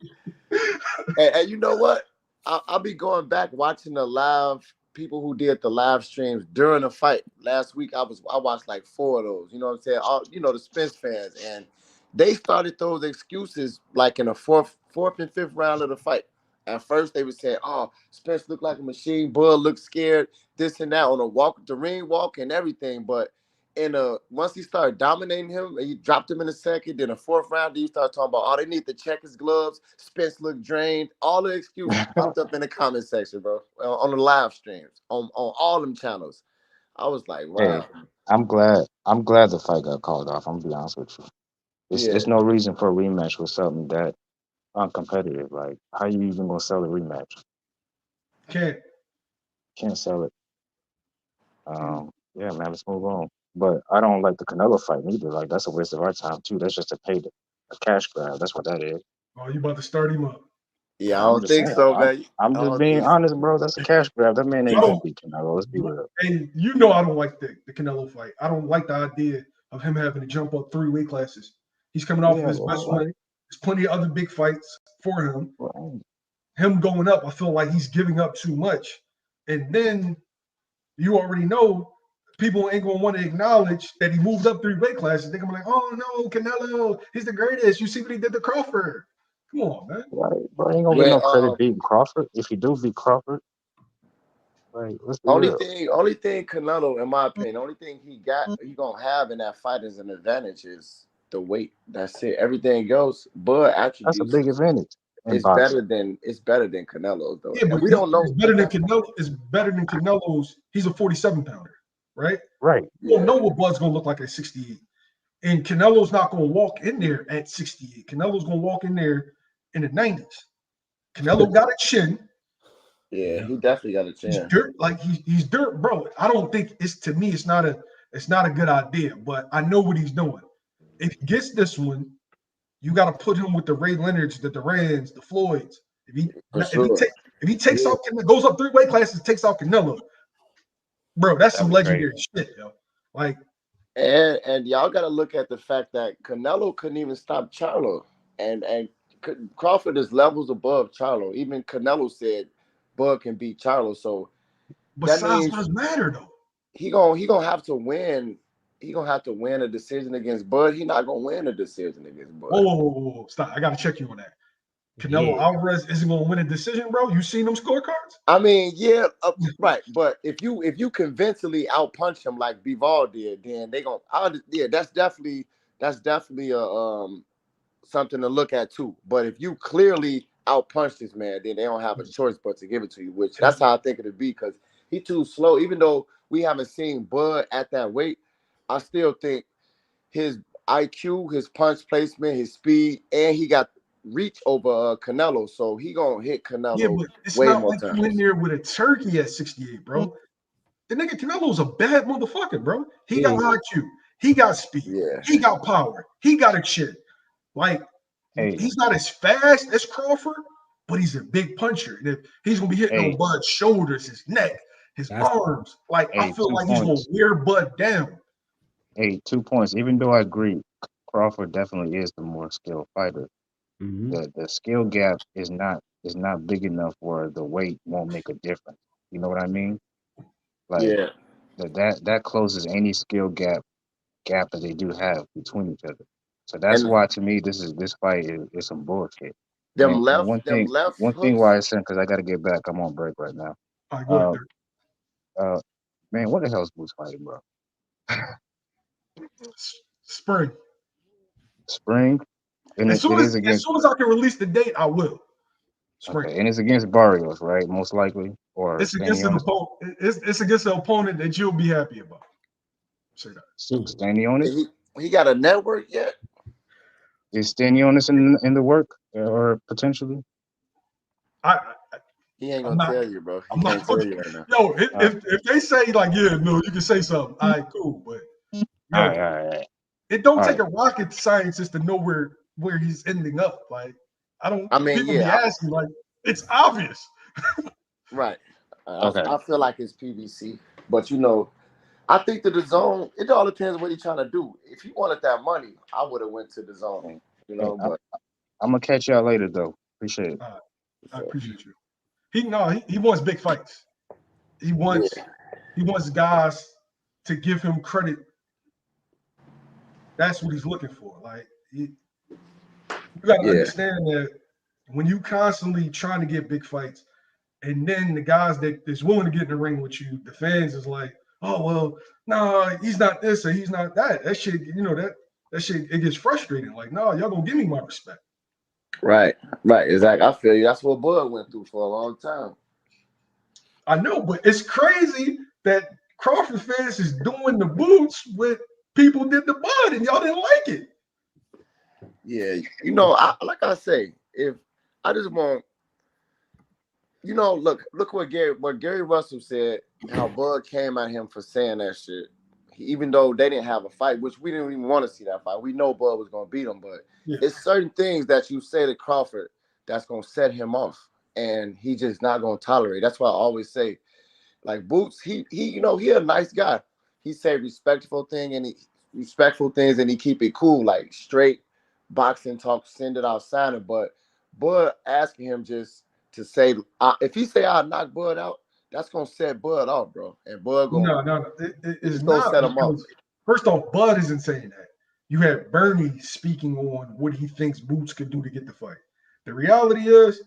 and you know what? I'll be going back watching the live people who did the live streams during the fight. Last week I watched like 4 of those. You know what I'm saying? All the Spence fans, and they started those excuses like in the fourth and fifth round of the fight. At first they would say, "Oh, Spence looked like a machine. Bud looked scared. This and that on the ring walk and everything." But once he started dominating him, and he dropped him in the second, then the fourth round, you start talking about, oh, they need to check his gloves. Spence looked drained. All the excuses popped up in the comment section, bro, on the live streams, on all them channels. I was like, Hey, wow. I'm glad the fight got called off. I'm gonna be honest with you. Yeah. It's no reason for a rematch with something that uncompetitive. Like, how you even gonna sell a rematch? Can't sell it. Yeah, man, let's move on. But I don't like the Canelo fight neither. Like, that's a waste of our time too. That's just a cash grab. That's what that is. Oh, you about to start him up? Yeah, I I'm don't just think saying. so, man. I'm just being honest, bro. That's a cash grab. That man ain't gonna beat Canelo. Let's be real. And you know I don't like the Canelo fight. I don't like the idea of him having to jump up 3 weight classes. He's coming off of his best one. There's plenty of other big fights for him. Right. Him going up, I feel like he's giving up too much. And then you already know people ain't gonna want to acknowledge that he moved up 3 weight classes. They're gonna be like, oh no, Canelo, he's the greatest. You see what he did to Crawford. Come on, man. Right, bro. Ain't gonna get no credit beating Crawford. If you do beat Crawford, right, let's be only real. thing Canelo, in my opinion, only thing he gonna have in that fight as an advantage is the weight. That's it. Everything else, Bud attributes. That's a big advantage. It's better than Canelo's though. Yeah, but we don't know. It's better than Canelo. It's better than Canelo's. He's a 47 pounder, right? Right. You don't know what Bud's gonna look like at 68. And Canelo's not gonna walk in there at 68. Canelo's gonna walk in there in the 90s. Canelo got a chin. Yeah, he definitely got a chin. He's dirt, like he's dirt, bro. I don't think it's not a good idea, but I know what he's doing. If he gets this one, you got to put him with the Ray Leonards, the Durans, the Floyds. If he takes out Canelo, goes up 3 weight classes, takes out Canelo, bro, that's some legendary shit, yo. Like, and y'all got to look at the fact that Canelo couldn't even stop Charlo, and Crawford is levels above Charlo. Even Canelo said Bud can beat Charlo, so but size does matter though. He gonna have to win. He gonna have to win a decision against Bud. He not gonna win a decision against Bud. Whoa, stop! I gotta check you on that. Canelo Alvarez isn't gonna win a decision, bro. You seen them scorecards? I mean, yeah, right. But if you convincingly outpunch him like Bivol did, then they gonna. That's definitely a something to look at too. But if you clearly outpunch this man, then they don't have a choice but to give it to you. Which that's how I think it'd be, because he too slow. Even though we haven't seen Bud at that weight, I still think his IQ, his punch placement, his speed, and he got reach over Canelo, so he gonna hit Canelo. Yeah, but it's way not more like times. you in there with a turkey at 68, bro. The nigga Canelo's a bad motherfucker, bro. He got IQ, he got speed, he got power, he got a chin. Like, he's not as fast as Crawford, but he's a big puncher. And if he's gonna be hitting on Bud's shoulders, his neck, his arms, like I feel like he's gonna wear Bud down. 2 points. Even though I agree, Crawford definitely is the more skilled fighter. The skill gap is not big enough where the weight won't make a difference. You know what I mean? Like that closes any skill gap that they do have between each other. So that's why, to me, this fight is some bullshit. One thing why I said, because I got to get back. I'm on break right now. All right, go ahead. Man, what the hell is Boots fighting, bro? Spring. And as soon as I can release the date, I will. Spring. Okay, and it's against Barrios, right? Most likely, or it's against an opponent. It's against an opponent that you'll be happy about. Say that. Stanionis? He got a network yet? Is Stanionis in the work or potentially? He ain't gonna tell you, bro. He can't tell you right now. Yo, if they say like, yeah, no, you can say something. All right, cool, but all right. It don't take a rocket scientist to know where he's ending up. Like, people be asking, like, it's obvious. Right. I feel like it's PVC, but I think that the zone, it all depends what he's trying to do. If he wanted that money, I would have went to the zone. But I'm gonna catch y'all later though. Appreciate it. I appreciate you. He wants big fights. He wants guys to give him credit. That's what he's looking for. Like, you gotta understand that when you constantly trying to get big fights, and then the guys that is willing to get in the ring with you, the fans is like, oh well, nah, he's not this or he's not that. That shit, that shit, it gets frustrating. Like, no, y'all gonna give me my respect. Right, exactly. I feel you. That's what Bud went through for a long time. I know, but it's crazy that Crawford fans is doing the boots with people did the Bud and y'all didn't like it. Yeah, like I say, if I just want, look what Gary Russell said, how Bud came at him for saying that shit. Even though they didn't have a fight, which we didn't even want to see that fight. We know Bud was gonna beat him, but it's certain things that you say to Crawford that's gonna set him off, and he just not gonna tolerate. That's why I always say, like Boots, he he a nice guy. He say respectful things and he keep it cool, like straight boxing talk, send it outside of. But Bud asking him just to say, if he say I'll knock Bud out, that's gonna set Bud off, bro. And Bud gonna no, it's gonna not set him off. First off, Bud isn't saying that. You have Bernie speaking on what he thinks Boots could do to get the fight. The reality is,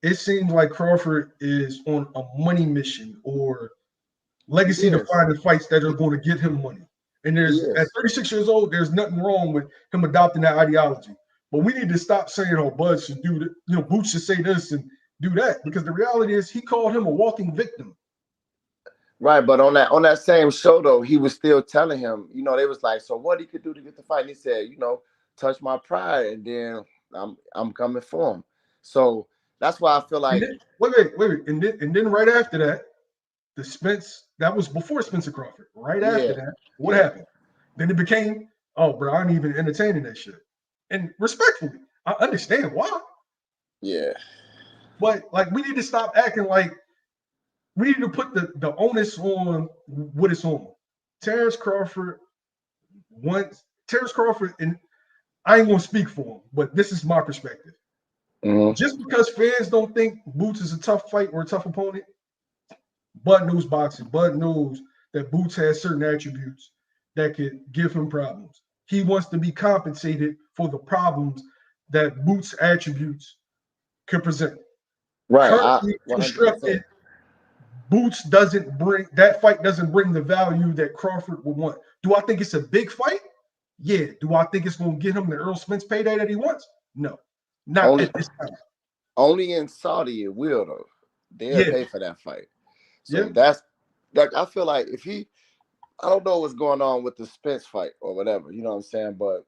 it seems like Crawford is on a money mission or legacy defining fights that are going to get him money. And at 36 years old, there's nothing wrong with him adopting that ideology. But we need to stop saying, oh, Bud should do that. Boots should say this and do that, because the reality is he called him a walking victim. Right, but on that same show though, he was still telling him, they was like, so what he could do to get the fight? And he said, touch my pride, and then I'm coming for him. So that's why I feel like wait, and then right after that, that was before Spencer Crawford. Right after that, what happened? Then it became, oh, bro, I ain't even entertaining that shit. And respectfully, I understand why. Yeah. But like, we need to stop acting like we need to put the onus on what it's on. Terrence Crawford, and I ain't gonna speak for him, but this is my perspective. Mm-hmm. Just because fans don't think Boots is a tough fight or a tough opponent, Bud knows boxing. Bud knows that Boots has certain attributes that could give him problems. He wants to be compensated for the problems that Boots' attributes could present. Right. Currently constructed, Boots doesn't bring the value that Crawford would want. Do I think it's a big fight? Yeah. Do I think it's going to get him the Earl Spence payday that he wants? No. Not at this time. Only in Saudi it will, though. They'll pay for that fight. So that's like, I feel like if I don't know what's going on with the Spence fight or whatever, you know what I'm saying? But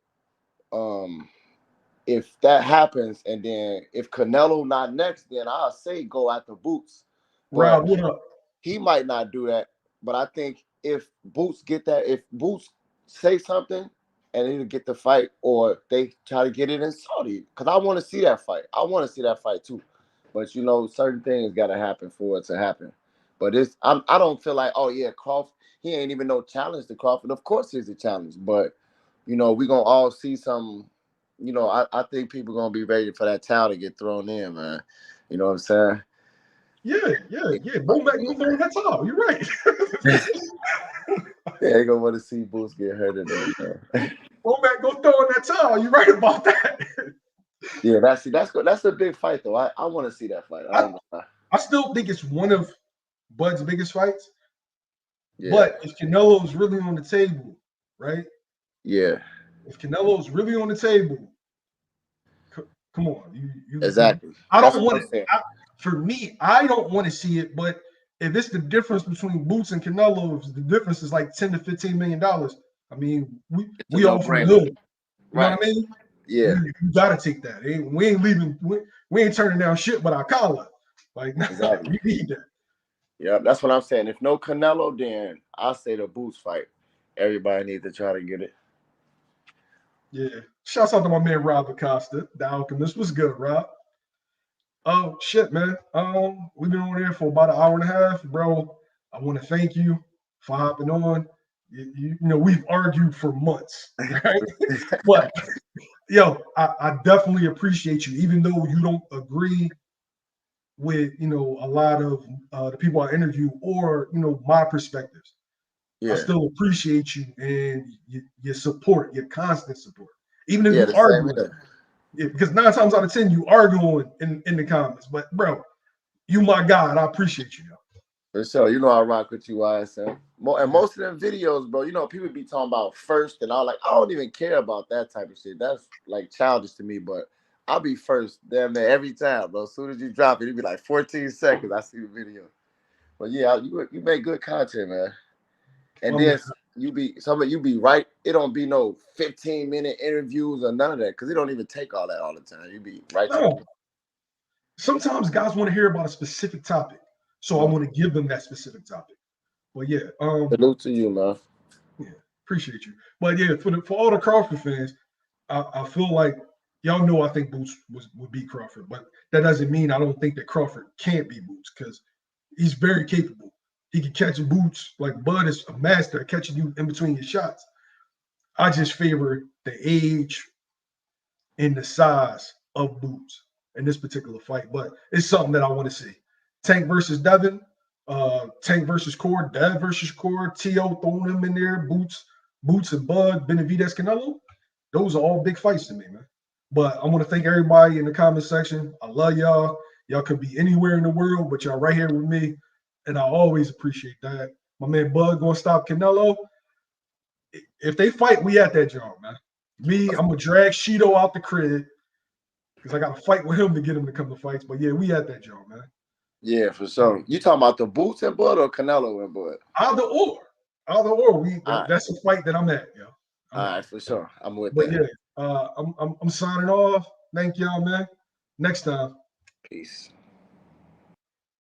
if that happens, and then if Canelo not next, then I'll say go after Boots. Rob, what up? He might not do that, but I think if Boots if Boots say something and he'll get the fight, or they try to get it in Saudi, because I want to see that fight. I want to see that fight too. But certain things got to happen for it to happen. But I don't feel like, oh yeah, Crawford, he ain't even no challenge to Crawford. Of course he's a challenge, but we're gonna all see some. I think people gonna be ready for that towel to get thrown in, man. You know what I'm saying? Yeah. Go back, go throw that towel. You're right. They gonna want to see Boots get hurt in there. Go back, go throw in that towel. You're right about that. Yeah, that's a big fight though. I want to see that fight. I still think it's one of Bud's biggest fights. Yeah. But if Canelo's really on the table, right? Yeah. If Canelo's really on the table, come on. You exactly. I don't want to. For me, I don't want to see it. But if it's the difference between Boots and Canelo, if the difference is like $10 to $15 million, I mean, we all from the hood. You know what I mean? Yeah. You gotta take that. We ain't leaving. We ain't turning down shit but our collar. Like, exactly. We need that. Yeah, that's what I'm saying. If no Canelo, then I say the Boots fight. Everybody needs to try to get it. Yeah. Shouts out to my man Rob Acosta, the Alchemist. What's good, Rob? Oh shit, man. We've been on there for about an hour and a half, bro. I want to thank you for hopping on. You know, we've argued for months, right? But yo, I definitely appreciate you, even though you don't agree with a lot of the people I interview or my perspectives. Yeah. I still appreciate you and your support, your constant support, even if you argue. Because 9 times out of 10 you arguing in the comments. But bro, you my guy, and I appreciate you. For sure. You know I rock with you, YSM. And most of them videos, bro, you know, people be talking about first and all. Like, I don't even care about that type of shit. That's like childish to me, but I'll be first damn near every time, bro. As soon as you drop it, it'll be like 14 seconds. I see the video. But yeah, you make good content, man. And Well, then man, you be right. It don't be no 15-minute interviews or none of that, because it don't even take all that all the time. You be right to no. Sometimes guys want to hear about a specific topic, so I want to give them that specific topic. But yeah, salute to you, man. Yeah, appreciate you. But yeah, for all the Crawford fans, I feel like y'all know I think Boots would beat Crawford, but that doesn't mean I don't think that Crawford can't beat Boots, because he's very capable. He can catch Boots like Bud is a master at catching you in between your shots. I just favor the age and the size of Boots in this particular fight, but it's something that I want to see. Tank versus Devin, Tank versus Core, Dev versus Core, T.O. throwing them in there, Boots and Bud, Benavidez, Canelo. Those are all big fights to me, man. But I want to thank everybody in the comment section. I love y'all. Y'all could be anywhere in the world, but y'all right here with me, and I always appreciate that. My man Bud gonna stop Canelo. If they fight, we at that job, man. Me, I'm gonna drag Shido out the crib because I got to fight with him to get him to come to fights. But yeah, we at that job, man. Yeah, for sure. You talking about the Boots and Bud or Canelo and Bud? Either or. That's a fight that I'm at, yo. All right, for sure. I'm with but that. Yeah, I'm signing off. Thank y'all, man. Next time. Peace.